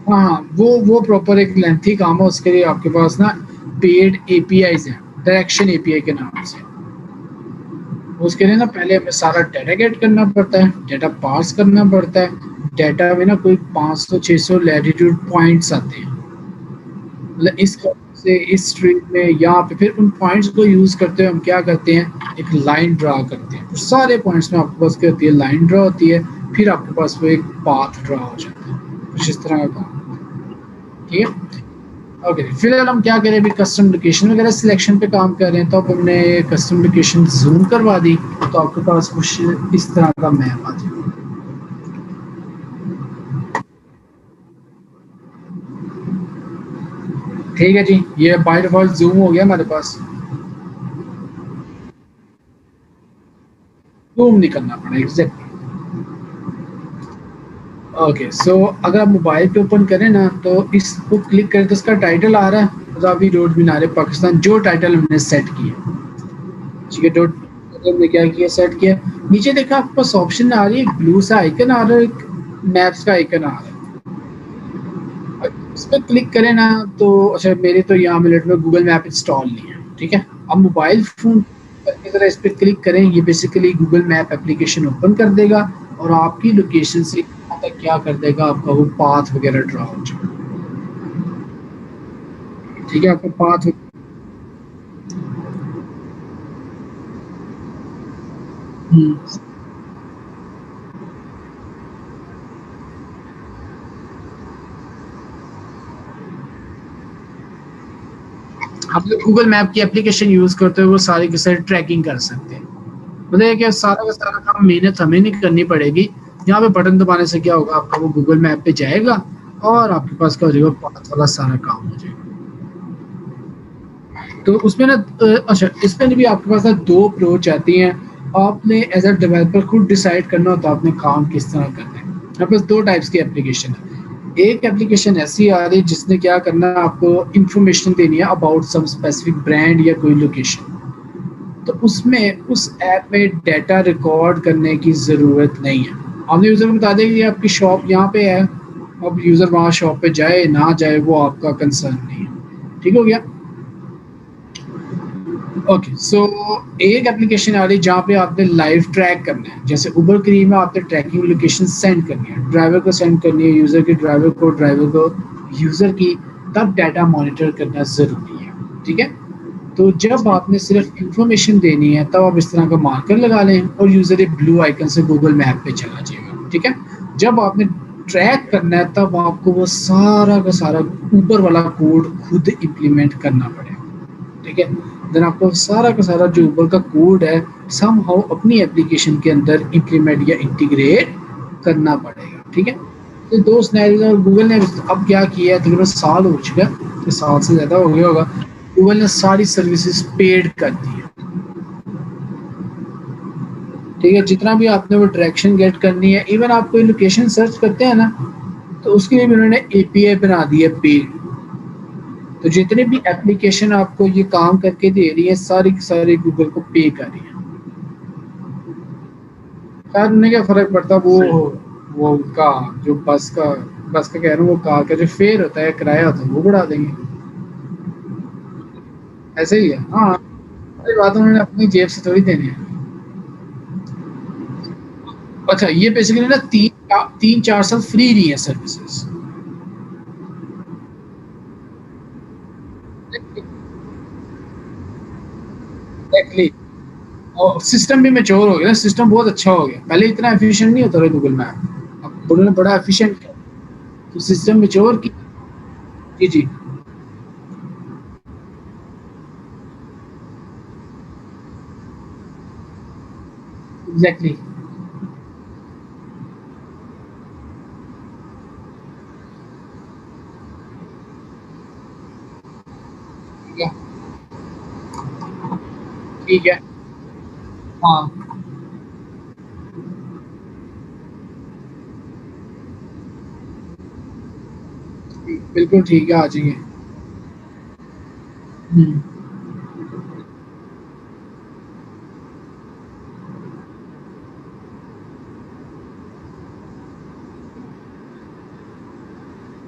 हाँ हाँ, वो प्रॉपर एक लेंथी काम है, उसके लिए आपके पास ना पेड एपीआईज हैं, डायरेक्शन एपीआई के नाम से। उसके लिए ना पहले हमें सारा डाटा गेट करना पड़ता है, डाटा पास करना पड़ता है। डाटा में ना कोई 500-600 लैटिट्यूड पॉइंट्स आते हैं, मतलब इस से इस स्ट्रीट में यहाँ पे फिर उन पॉइंट्स को यूज करते हुए हम क्या करते हैं, एक लाइन ड्रा करते हैं। तो सारे पॉइंट्स में आपके पास क्या होती है, लाइन ड्रा होती है। फिर आपके पास वो एक पाथ ड्रा हो जाता है, कुछ इस तरह का काम। ठीक है। ओके, फिलहाल हम क्या करें, अभी कस्टम लोकेशन वगैरह सिलेक्शन पे काम कर रहे हैं, तो अब हमने कस्टम लोकेशन जूम करवा दी, तो आपके पास कुछ इस तरह का मैप आ जाएगा। ठीक है जी, ये बाय डिफॉल्ट जूम हो गया हमारे पास। जूम नहीं करना पड़ा एग्जैक्टली। ओके, सो अगर आप मोबाइल पे ओपन करें ना, तो इसको क्लिक करें तो इसका टाइटल आ रहा है रावी रोड मीनार पाकिस्तान, जो टाइटल हमने सेट किया। ठीक है, जो हमने क्या किया, सेट किया। नीचे देखा आपके पास ऑप्शन आ रही है, ब्लू सा आइकन आ रहा है, एक मैप्स का आइकन आ रहा है। इस पर क्लिक करें ना, तो अच्छा मेरे तो यहाँ मिनट में गूगल मैप इंस्टॉल नहीं है। ठीक है, अब मोबाइल फोन करके जरा इस पर क्लिक करें, ये basically Google map application open कर देगा और आपकी लोकेशन से यहाँ तक क्या कर देगा, आपका वो पाथ वगैरह ड्रा हो जाएगा। ठीक है, आपका पाथ। हम लोग गूगल मैप की एप्लीकेशन यूज करते हुए वो सारी की सारी ट्रैकिंग कर सकते हैं। मतलब ये कि सारा का सारा काम मेहनत हमें नहीं करनी पड़ेगी। यहाँ पे बटन दबाने से क्या होगा, आपका वो गूगल मैप पे जाएगा और आपके पास क्या हो जाएगा, पाथ वाला सारा काम हो जाएगा। तो उसमें ना अच्छा, इसमें भी आपके पास ना दो अप्रोच आती हैं। आपने एज अ डेवलपर खुद डिसाइड करना होता है आपने काम किस तरह करना है। आपके पास दो टाइप्स की एप्लीकेशन है। एक एप्लीकेशन ऐसी आ रही है जिसने क्या करना है, आपको इंफॉर्मेशन देनी है अबाउट सम स्पेसिफिक ब्रांड या कोई लोकेशन। तो उसमें उस ऐप में डाटा रिकॉर्ड करने की ज़रूरत नहीं है। आपने यूज़र को बता दें कि आपकी शॉप यहाँ पे है, अब यूज़र वहाँ शॉप पे जाए ना जाए वो आपका कंसर्न नहीं है। ठीक हो गया। ओके, सो एक एप्लीकेशन आ रही है जहाँ पे आपने लाइव ट्रैक करना है, जैसे उबर क्रीम में आपने ट्रैकिंग लोकेशन सेंड करनी है, ड्राइवर को सेंड करनी है, यूज़र के ड्राइवर को यूज़र की, तब डाटा मॉनिटर करना ज़रूरी है। ठीक है। तो जब आपने सिर्फ इंफॉर्मेशन देनी है तब आप इस तरह का मार्कर लगा लें और यूज़र एक ब्लू आइकन से गूगल मैप पे चला जाएगा। ठीक है। जब आपने ट्रैक करना है तब आपको वो सारा का सारा ऊपर वाला कोड खुद इम्प्लीमेंट करना पड़ेगा। ठीक है। देन आपको सारा का सारा जो ऊपर का कोड है समहाउ अपनी एप्लीकेशन के अंदर इम्प्लीमेंट या इंटीग्रेट करना पड़ेगा। ठीक है। तो दो सिनेरियोज और गूगल ने अब क्या किया है, तकरीबन साल हो चुका है, साल से ज़्यादा हो गया होगा। गूगल ने सारी सर्विसेज पेड कर दी है। ठीक है, जितना भी आपने वो डायरेक्शन गेट करनी है, इवन आप कोई लोकेशन सर्च करते हैं ना, तो उसके लिए भी उन्होंने एपीआई बना दी है पेड। तो जितने भी एप्लीकेशन आपको ये काम करके दे रही है, सारी की सारी गूगल को पे कर रही है। यार उन्हें क्या फर्क पड़ता, वो उनका जो बस का कह रहा हूँ, वो कार का जो फेयर होता है, किराया होता है, वो बढ़ा देंगे। ऐसे ही है, हाँ। अरे बात उन्होंने अपनी जेब से थोड़ी देनी है। अच्छा, ये बेसिकली ना 3-4 साल फ्री नहीं है सर्विसेज। एग्जैक्टली। और सिस्टम भी मेच्योर हो गया, सिस्टम बहुत अच्छा हो गया, पहले इतना एफिशिएंट नहीं होता था गूगल मैप, अब उन्होंने बड़ा एफिशिएंट किया। तो सिस्टम मेच्योर की। जी जी। एग्जैक्टली। ठीक है। ठीक है। हाँ, बिल्कुल ठीक है, आ जाइए। हम्म,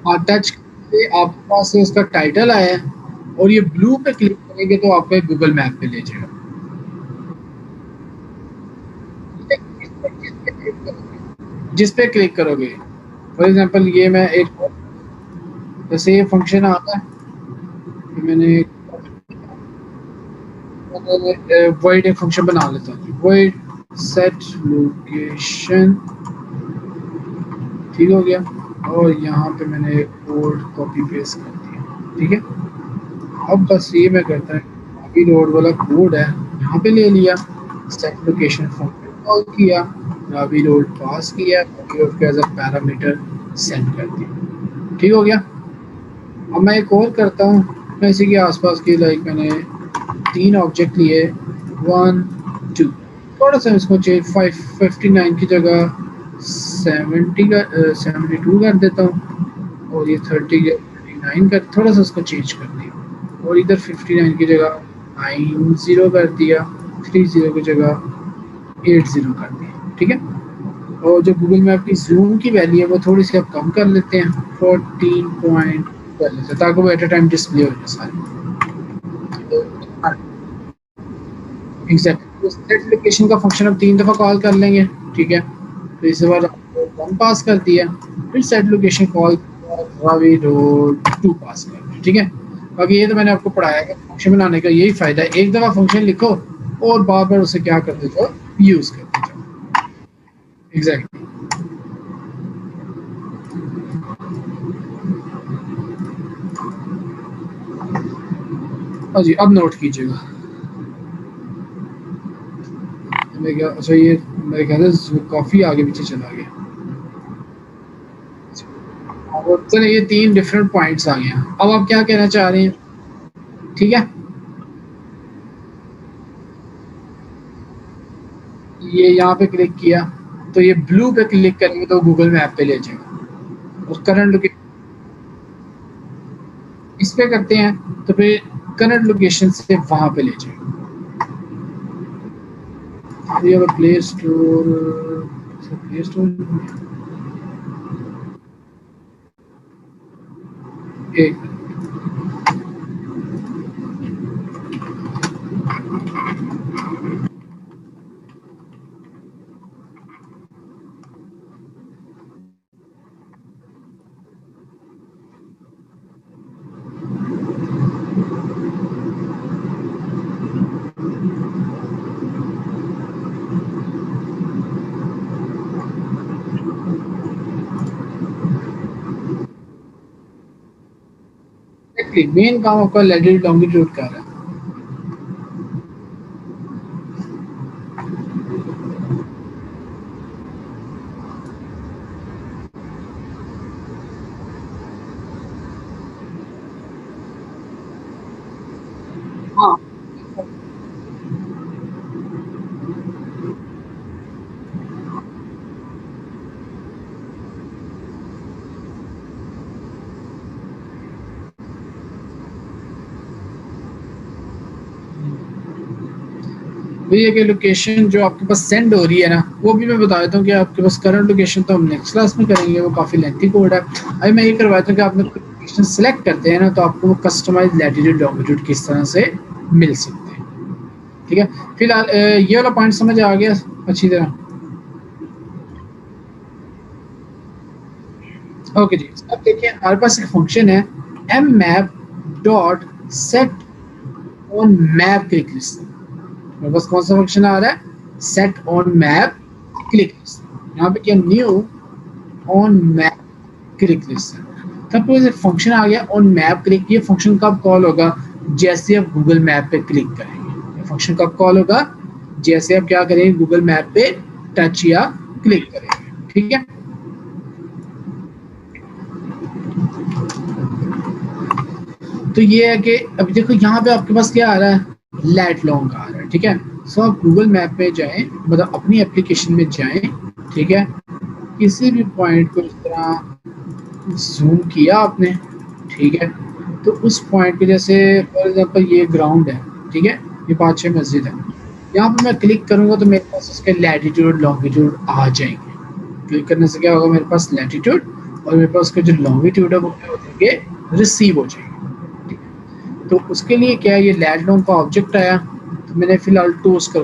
टच करके आपके पास से उसका टाइटल आया है और ये ब्लू पे क्लिक करेंगे तो आपको गूगल मैप पे ले जाएगा। जिस पे क्लिक करोगे, फॉर एग्जांपल ये मैं एक, जैसे ये फंक्शन आता है कि मैंने वॉइड एक फंक्शन बना लेता हूँ, वॉइड सेट लोकेशन, ठीक हो गया। और यहाँ पे मैंने कोड कॉपी पेस्ट कर दिया, ठीक है। अब बस ये मैं करता है, अभी रोड वाला कोड है यहाँ पे ले लिया, सेट लोकेशन फंक्शन कॉल किया, अभी रोड पास किया, अभी रोड के एज अ पैरामीटर सेंड कर दिया, ठीक हो गया। अब मैं एक और करता हूँ, मैं इसी के आसपास की लाइक मैंने 3 ऑब्जेक्ट लिए, 1 2, थोड़ा सा इसको चेंज 559 की जगह 70 का 72 कर देता हूँ, और ये 30 का 39 कर, थोड़ा सा उसको चेंज कर दिया, और इधर 59 की जगह 90 कर दिया, 30 की जगह 80 कर दिया, ठीक है। और जो गूगल मैप की जूम की वैल्यू है वो थोड़ी सी अब कम कर लेते हैं, 14 पॉइंट कर लेते हैं, ताकि वो एट अ टाइम डिस्प्ले हो जाए सारे। एग्जैक्टली सेट लोकेशन का फंक्शन अब 3 दफ़ा कॉल कर लेंगे, ठीक है। तो इस बार वन पास कर दिया, फिर set location call Ravi road 2 पास कर दिया, ठीक है। बाकी ये तो मैंने आपको पढ़ाया है, फंक्शन बनाने का यही फ़ायदा है, एक दफ़ा फंक्शन लिखो और बार बार उसे क्या करते जाओ, यूज़ करते जाओ। एग्जैक्टली। हाँ जी, अब नोट कीजिएगा। मैं क्या, अच्छा ये मेरे ख्याल से काफ़ी आगे पीछे चला गया। चलिए ये 3 डिफरेंट पॉइंट्स आ गए हैं, अब आप क्या कहना चाह रहे हैं, ठीक है। ये यहाँ पे क्लिक किया तो ये ब्लू पे क्लिक करेंगे तो गूगल मैप पे ले जाएगा, और करंट लोकेशन इस पे करते हैं तो फिर करंट लोकेशन से वहां पे ले जाएगा। ये अगर प्ले स्टोर, प्ले स्टोर एक, मेन काम आपका लेडीज लॉन्गिट्यूड का है। हाँ, भैया कि लोकेशन जो आपके पास सेंड हो रही है ना, वो भी मैं बता देता हूँ कि आपके पास करंट लोकेशन तो हम नेक्स्ट क्लास में करेंगे, वो काफ़ी लेंथी कोड है। अभी मैं ये करवाता हूँ कि आपने लोकेशन सेलेक्ट करते हैं ना, तो आपको वो कस्टमाइज लैटिट्यूड लॉन्गिट्यूड किस तरह से मिल सकते हैं, ठीक है। फिलहाल ये वाला पॉइंट समझ आ गया अच्छी तरह। ओके जी, अब देखिए हमारे पास एक फंक्शन है M map dot set on map click list. मेरे पास कौन सा फंक्शन आ रहा है, set on map click list. यहाँ पे क्या, new on map click list. तब एक फंक्शन आ गया ऑन मैप क्लिक। ये फंक्शन कब कॉल होगा, जैसे आप गूगल मैप पे क्लिक करेंगे। ये फंक्शन कब कॉल होगा, जैसे आप क्या करेंगे, गूगल मैप पे टच या क्लिक करेंगे, ठीक है। तो ये है कि अभी देखो यहाँ पे आपके पास क्या आ रहा है, लैट लॉन्ग आ रहा है, ठीक है। सो आप गूगल मैप पे जाएं, मतलब अपनी एप्लीकेशन में जाएं, ठीक है। किसी भी पॉइंट को इस तरह जूम किया आपने, ठीक है। तो उस पॉइंट पे जैसे फॉर एग्जांपल ये ग्राउंड है, ठीक है, ये पाँच छः मस्जिद है, यहाँ पे मैं क्लिक करूंगा तो मेरे पास उसके लैटिट्यूड लॉन्गिट्यूड आ जाएंगे। क्लिक करने से क्या होगा, मेरे पास लैटिट्यूड और मेरे पास उसका जो लॉन्गिट्यूड है वो क्या हो जाएगी, रिसीव हो जाएगी। तो उसके लिए क्या है, ये लेट लॉन्ग का ऑब्जेक्ट आया, तो मैंने फिलहाल टोस्ट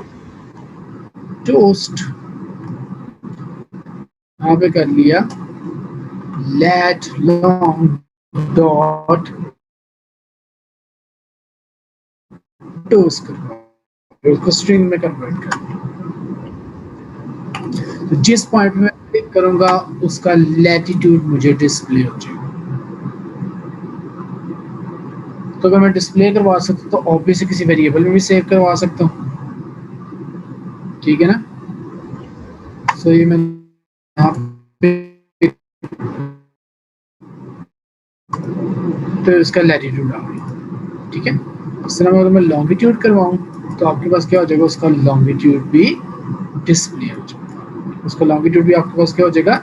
यहाँ पे कर लिया लेट लॉन्ग डॉट टोस्ट कर, उसको स्ट्रिंग में कन्वर्ट कर दिया। तो जिस पॉइंट में क्लिक करूंगा उसका लैटिट्यूड मुझे डिस्प्ले हो जाएगा। तो अगर मैं डिस्प्ले करवा सकता हूँ तो ऑब्वियसली किसी वेरिएबल में भी सेव करवा सकता हूँ, ठीक है ना। सो ये मैं यहाँ पे तो इसका लैटिट्यूड आ गया, ठीक है। इस तरह अगर मैं लॉन्गिट्यूड करवाऊँ तो आपके पास क्या हो जाएगा, उसका लॉन्गिट्यूड भी डिस्प्ले हो जाएगा, उसका लॉन्गिट्यूड भी आपके पास क्या हो जाएगा,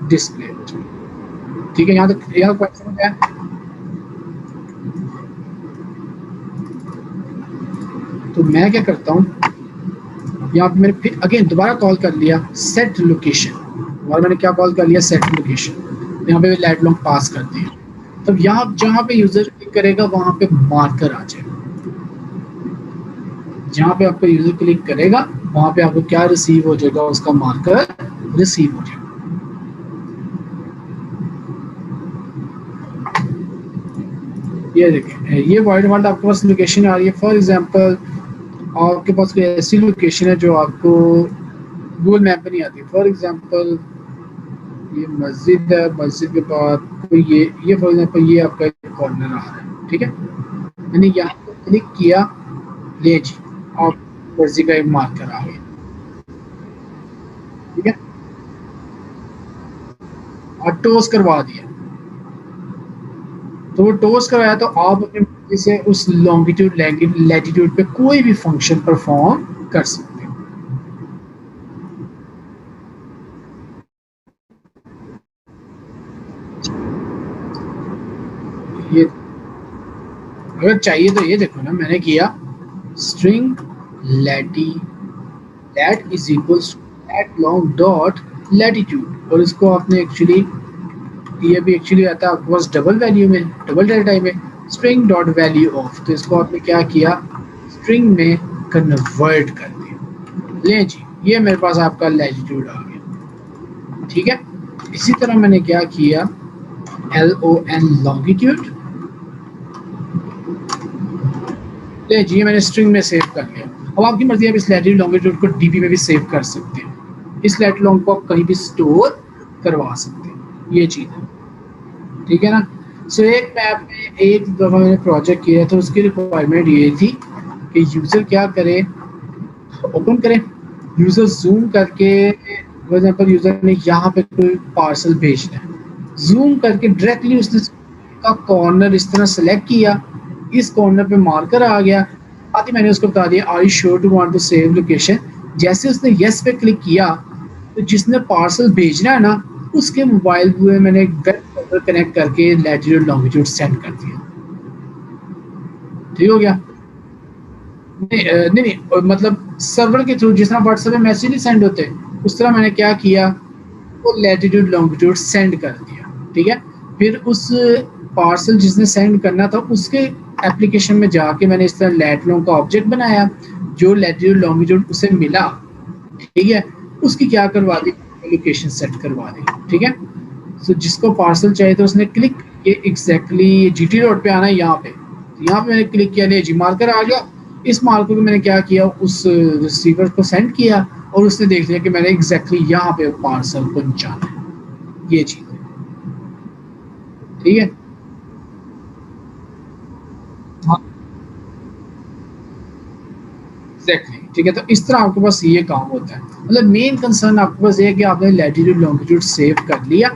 डिस्प्ले हो जाएगा, ठीक है। यहाँ तक यहाँ क्वेश्चन समझ आया। तो मैं क्या करता हूँ, यहाँ पे मैंने फिर अगेन दोबारा कॉल कर लिया सेट लोकेशन, और मैंने क्या कॉल कर लिया, सेट लोकेशन। यहाँ पे लेट लॉन्ग पास कर दिया, तब यहाँ जहाँ पे यूजर क्लिक करेगा वहां पे मार्कर आ जाएगा। जहाँ पे आपका यूजर क्लिक करेगा वहां पे आपको क्या रिसीव हो जाएगा, उसका मार्कर रिसीव हो जाएगा। ये देखें, ये वाइड वर्ल्ड आपके पास लोकेशन आ रही है। फॉर एग्जांपल आपके पास कोई ऐसी लोकेशन है जो आपको गूगल मैप पे नहीं आती। फॉर एग्जांपल ये मस्जिद है, मस्जिद के बाद कोई ये फॉर एग्जांपल ये आपका एक कॉर्नर आ रहा है, ठीक है। मैंने यहाँ पे क्लिक किया, ले जी आप मर्जी का एक मार्कर आ गया, ठीक है, और टोस करवा दिया। तो वो टोस करवाया तो आप अपनी मर्जी से उस लॉन्गिट्यूड लैटिट्यूड पे कोई भी फंक्शन परफॉर्म कर सकते हो। ये अगर चाहिए तो ये देखो ना, मैंने किया string lat is equals lat long dot latitude, और इसको आपने एक्चुअली ये भी एक्चुअली आता है आपके पास डबल वैल्यू में, डबल डेटा टाइप में, स्ट्रिंग डॉट वैल्यू ऑफ। तो इसको आपने क्या किया, स्ट्रिंग में कन्वर्ट कर दिया। ले जी ये मेरे पास आपका लैटिट्यूड आ गया, ठीक है। इसी तरह मैंने क्या किया, LON लॉन्गिट्यूड, ले जी मैंने स्ट्रिंग में सेव कर लिया। अब आपकी मर्जी है, आप इस लैटिट्यूड लॉन्गिट्यूड को डीबी में भी सेव कर सकते हैं, इस लैटिट्यूड लॉन्ग को आप कहीं भी स्टोर करवा सकते हैं, ये चीज़ है, ठीक है ना। सो एक मैप में एक दफ़ा मैंने प्रोजेक्ट किया तो उसकी रिक्वायरमेंट ये थी कि यूज़र क्या करे, ओपन करें, यूज़र जूम करके फॉर एग्जांपल यूज़र ने यहाँ पे कोई पार्सल भेजना है, जूम करके डायरेक्टली उसने का कॉर्नर इस तरह सेलेक्ट किया, इस कॉर्नर पे मार्कर आ गया, साथ ही मैंने उसको बता दिया I sure to want to save location. जैसे उसने येस पे क्लिक किया तो जिसने पार्सल भेजना है ना उसके मोबाइल में मैंने एक वेब सर्वर कनेक्ट करके लैटिट्यूड लॉन्गिट्यूड सेंड कर दिया, ठीक हो गया। नहीं मतलब सर्वर के थ्रू जिस तरह व्हाट्सएप में मैसेज नहीं सेंड होते उस तरह मैंने क्या किया, वो लैटिट्यूड लॉन्गिट्यूड सेंड कर दिया, ठीक है। फिर उस पार्सल जिसने सेंड करना था उसके एप्लीकेशन में जाके मैंने इस तरह लेट लॉन्ग का ऑब्जेक्ट बनाया, जो लैटिट्यूड लॉन्गिट्यूड उसे मिला, ठीक है, उसकी क्या करवा दी, लोकेशन सेट करवा दी, ठीक है। सो जिसको पार्सल चाहिए तो उसने क्लिक ये एग्जैक्टली जीटी रोड पे आना है, यहाँ पे मैंने क्लिक किया, ले जी मार्कर आ गया। इस मार्कर को मैंने क्या किया, उस रिसीवर को सेंड किया और उसने देख लिया कि मैंने एग्जैक्टली यहाँ पे पार्सल पहुंचाना है, ये चीज है, ठीक है। हाँ एग्जैक्टली, ठीक है। तो इस तरह आपके पास ये काम होता है, मतलब मेन कंसर्न आपके पास ये है कि आपने लैटिट्यूड लॉन्गिट्यूड सेव कर लिया।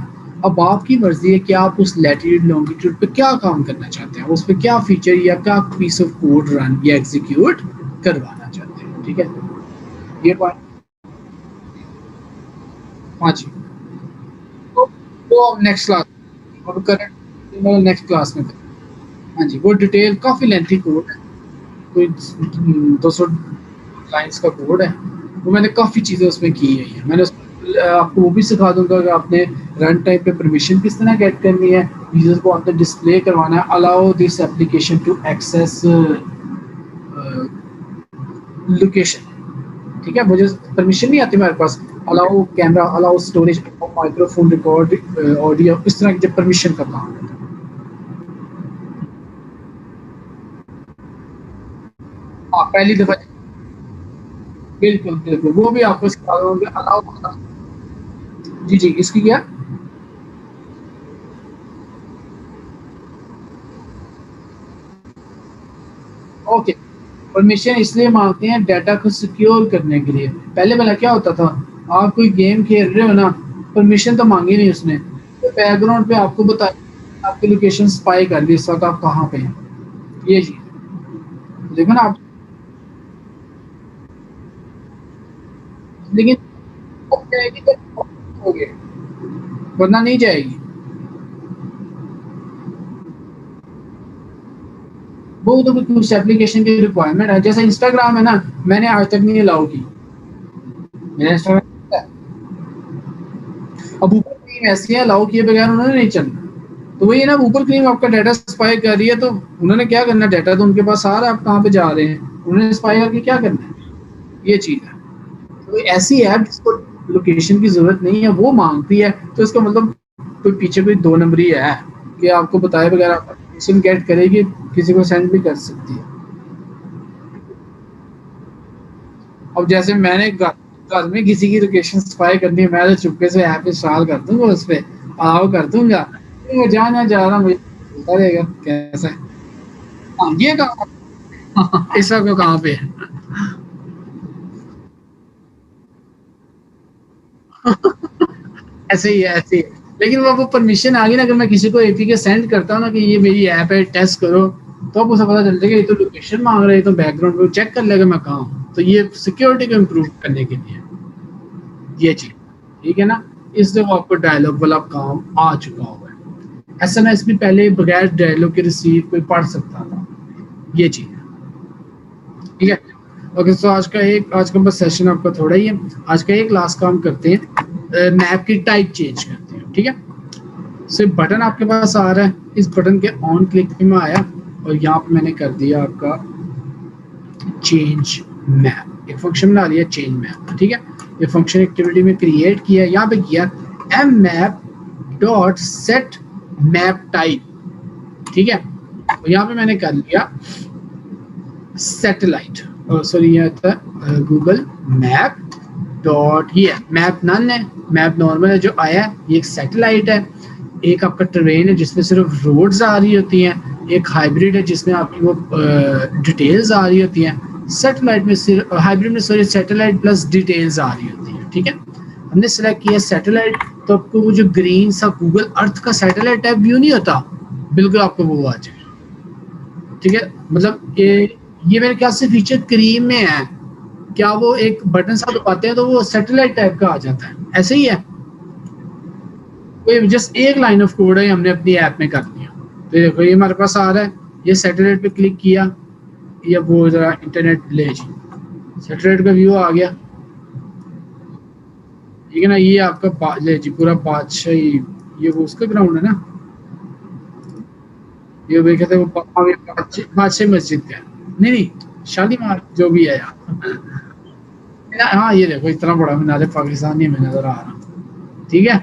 अब आपकी मर्जी है कि आप उस लैटिट्यूड लॉन्गिट्यूड पे क्या काम करना चाहते हैं, उस पर क्या फीचर या क्या पीस ऑफ कोड रन या एग्जीक्यूट करवाना चाहते हैं, ठीक है। ये बात, हाँ जी। तो वो हम नेक्स्ट क्लास और करेंट नेक्स्ट क्लास में करें। हाँ जी, वो डिटेल काफ़ी लेंथी कोड है, कोई 200 लाइंस का कोड है, वो मैंने काफ़ी चीज़ें उसमें की है, मैंने आपको वो भी सिखा दूंगा कि आपने रन टाइम पे परमिशन किस तरह गेट करनी है, यूजर को आपने डिस्प्ले करवाना है, allow this application to access location. ठीक है, मुझे परमिशन नहीं आती मेरे पास, allow camera, allow storage, microphone record, audio, इस तरह की जब परमिशन का काम है। हाँ, पहली दफा। बिल्कुल बिल्कुल, वो भी आपको सिखा दूंगा अलाउ। जी जी, इसकी क्या? ओके, परमिशन इसलिए मांगते हैं डाटा को सिक्योर करने के लिए। पहले वाला क्या होता था, आप कोई गेम खेल रहे हो ना, परमिशन तो मांगी नहीं उसने, तो बैकग्राउंड पे आपको बता, आपकी लोकेशन स्पाई कर दी इस वक्त आप कहाँ पे हैं। ये चीज देखो ना आप। लेकिन अब जाएगी तो हो गए, वरना नहीं जाएगी। वो तो कुछ एप्लीकेशन की रिक्वायरमेंट है, जैसे इंस्टाग्राम है ना, मैंने आज तक नहीं अलाउ की। मेरा इंस्टाग्राम, अब ऊपर क्रीम ऐसी है, अलाउ किए बगैर उन्होंने नहीं चलना। तो वही है ना, ऊपर क्रीम आपका डाटा स्पाई कर रही है, तो उन्होंने क्या करना, डाटा तो उनके पास आ रहा है, आप कहाँ पे जा रहे हैं, उन्होंने स्पाई करके क्या करना है। ये चीज है। तो ऐसी ऐप जिसको लोकेशन की जरूरत नहीं है वो मांगती है, तो इसका मतलब कोई पीछे कोई दो नंबरी है कि आपको बताए बगैर आप लोकेशन गेट करेगी, किसी को सेंड भी कर सकती है। अब जैसे मैंने घर में किसी की लोकेशन स्पाई करनी है, मैं तो चुपके से ऐप इंस्टॉल कर दूंगा, उस पर अलाउ कर दूंगा, मैं जहाँ जा रहा हूँ मुझे पता रहेगा कैसा है। हाँ, ये कहाँ इस वक्त कहाँ पे है। ऐसे ही है, ऐसे ही है। लेकिन वो परमिशन आ गई ना, अगर मैं किसी को एपीके सेंड करता हूँ ना कि ये मेरी ऐप है, टेस्ट करो, तो अब उसे पता चल जाएगा ये तो लोकेशन मांग रहे हैं, तो बैकग्राउंड में चेक कर लेगा मैं कहाँ हूँ, तो ये सिक्योरिटी को इम्प्रूव करने के लिए ये चीज। ठीक है ना, इसलिए वो आपको डायलॉग वाला काम आ चुका हुआ है। एसएमएस भी पहले बगैर डायलॉग के रिसीव कोई पढ़ सकता था, ये चीज है। ठीक है। ओके, सो आज का बस सेशन आपका थोड़ा ही है। आज का एक लास्ट काम करते हैं, मैप की टाइप चेंज करते हैं। ठीक है, सिर्फ बटन आपके पास आ रहा है, इस बटन के ऑन क्लिक पे मैं आया और यहाँ पे मैंने कर दिया आपका चेंज मैप, एक फंक्शन बना लिया चेंज मैप। ठीक है, ये फंक्शन एक्टिविटी में क्रिएट किया, यहाँ पे किया M map dot set map type. ठीक है, तो यहाँ पे मैंने कर लिया सैटेलाइट, सॉरी ये था गूगल मैप डॉट, ये मैप नन है, मैप नॉर्मल है जो आया है, ये एक सैटेलाइट है, एक आपका ट्रेन है जिसमें सिर्फ रोड्स आ रही होती हैं, एक हाइब्रिड है जिसमें आपकी वो डिटेल्स आ रही होती हैं। सैटेलाइट में सिर्फ हाइब्रिड में सॉरी सैटेलाइट प्लस डिटेल्स आ रही होती हैं। ठीक है, हमने सेलेक्ट किया सैटेलाइट, तो आपको वो जो ग्रीन सा गूगल अर्थ का सैटेलाइट टाइप व्यू नहीं होता, बिल्कुल आपको वो आ जाए। ठीक है, मतलब ये मेरे ख्याल से फीचर क्रीम में है, क्या वो एक बटन सा दबाते हैं तो वो सैटेलाइट टाइप का आ जाता है, ऐसे ही है। कोई जस्ट एक लाइन ऑफ कोड है, हमने अपनी ऐप में कर दिया। तो देखो ये हमारे पास आ रहा है, ये सैटेलाइट पे क्लिक किया, ये वो जरा इंटरनेट ले जी, सैटेलाइट का व्यू आ गया। ठीक है ना, ये आपका ले जी पूरा बादशाही, ये वो उसका ग्राउंड है ना, ये वे कहते हैं वो बादशाही मस्जिद का, नहीं नहीं शालीमार जो भी है यार। हाँ ये देखो इतना बड़ा मीनार पाकिस्तानी में नजर आ रहा। ठीक है,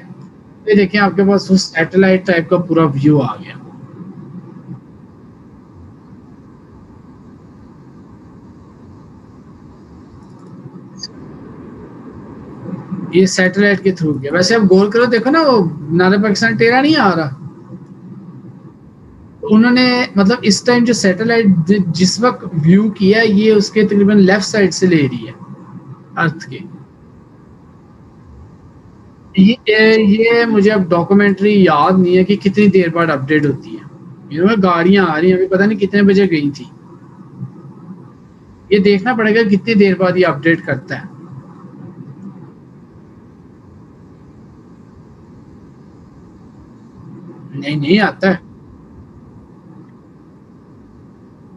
ये देखिए आपके पास उस सैटेलाइट टाइप का पूरा व्यू आ गया। ये सैटेलाइट के थ्रू गया। वैसे आप गौर करो, देखो ना वो नारे पाकिस्तान टेढ़ा नहीं आ रहा, तो उन्होंने मतलब इस टाइम जो सैटेलाइट जिस वक्त व्यू किया, ये उसके तकरीबन लेफ्ट साइड से ले रही है अर्थ के। ये मुझे अब डॉक्यूमेंट्री याद नहीं है कि कितनी देर बाद अपडेट होती है। गाड़ियां आ रही हैं, अभी पता नहीं कितने बजे गई थी, ये देखना पड़ेगा कितनी देर बाद ये अपडेट करता है। नहीं नहीं आता है,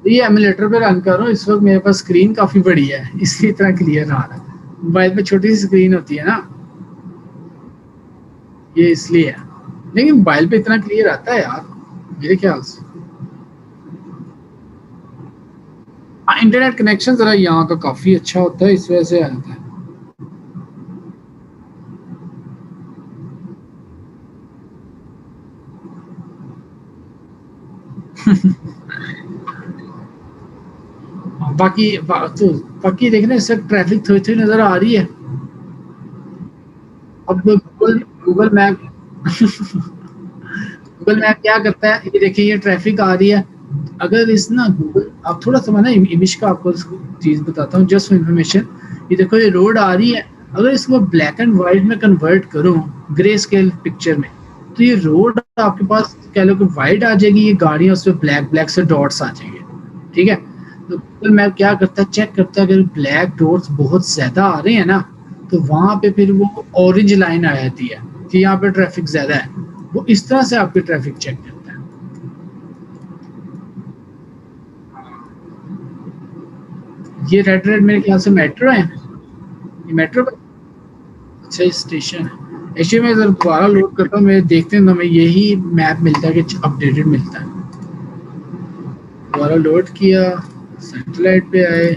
तो ये एमुलेटर पे रन कर रहा हूँ इस वक्त, मेरे पास स्क्रीन काफी बड़ी है इसलिए इतना क्लियर आ रहा है। मोबाइल पे छोटी सी स्क्रीन होती है ना, ये इसलिए है, लेकिन मोबाइल पे इतना क्लियर आता है यार मेरे ख्याल से। हाँ, इंटरनेट कनेक्शन जरा यहाँ का काफी अच्छा होता है, इस वजह से आता है। तो बाकी देखने से ट्रैफिक थोड़ी थोड़ी नजर आ रही है। अब गूगल मैप गूगल मैप क्या करता है, ये देखिए ये ट्रैफिक आ रही है। अगर इस ना गूगल, आप थोड़ा सा मैं इमेज का आपको चीज बताता हूँ जस्ट फॉर इन्फॉर्मेशन। ये देखो ये रोड आ रही है, अगर इसको ब्लैक एंड व्हाइट में कन्वर्ट करूँ, ग्रे स्केल पिक्चर में, तो ये रोड आपके पास कह लो कि व्हाइट आ जाएगी, ये गाड़ियां उस पर ब्लैक ब्लैक से डॉट्स आ जाएंगे। ठीक है, तो गूगल मैप क्या करता है, चेक करता है अगर ब्लैक डॉट्स बहुत ज्यादा आ रहे हैं ना, तो वहां पे फिर वो ऑरेंज लाइन आ जाती है कि यहाँ पे ट्रैफिक ज्यादा है। वो इस तरह से आपकी ट्रैफिक चेक करता है। ये रेड रेड मेरे ख्याल से मेट्रो है, ये मेट्रो पर। अच्छा, स्टेशन है। एक्चुअली मैं जब दोबारा लोड करता हूँ, मैं देखते हैं तो हमें यही मैप मिलता है कि अपडेटेड मिलता है। दोबारा लोड किया, सैटेलाइट पे आए,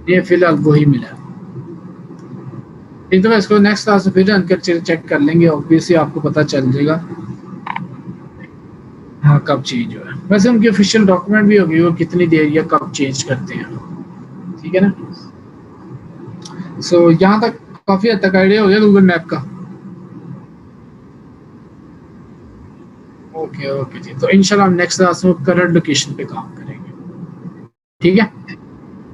ये फिलहाल वही मिला। एक दफा इसको नेक्स्ट क्लास में फिर रन कर चेक कर लेंगे, ऑब्वियसली आपको पता चल जाएगा हाँ कब चेंज हुआ है। वैसे उनकी ऑफिशियल डॉक्यूमेंट भी होगी वो कितनी देर या कब चेंज करते हैं। ठीक है ना। सो यहाँ तक काफी हद तक आइडिया हो गया गूगल मैप का। ओके ओके जी, तो इंशाल्लाह हम नेक्स्ट क्लास में करंट लोकेशन पे काम करेंगे। ठीक है,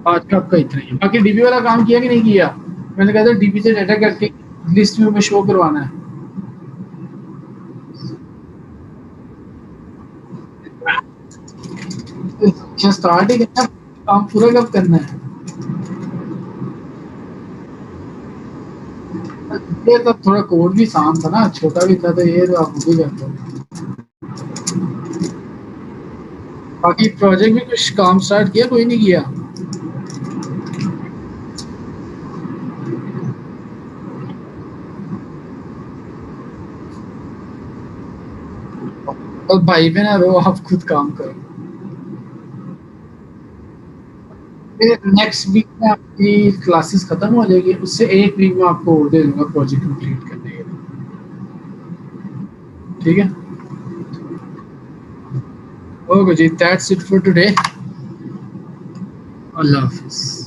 आज का आपका इतना ही। बाकी डीबी वाला काम किया कि नहीं किया? मैंने कहा था डीबी से डाटा करके लिस्ट में शो करवाना है। अच्छा, स्टार्ट ही करना है, काम पूरा कब करना है? ये तो थोड़ा कोड भी आसान था ना, छोटा भी था, तो ये तो आप भी करते हो। बाकी प्रोजेक्ट में कुछ काम स्टार्ट किया, कोई नहीं किया? और भाई बहन रो, आप खुद काम करो। फिर नेक्स्ट वीक में आपकी क्लासेस खत्म हो जाएगी, उससे एक वीक में आपको और दे दूंगा प्रोजेक्ट कंप्लीट करने के लिए। ठीक है, ओके जी, that's it for today. Allah Hafiz.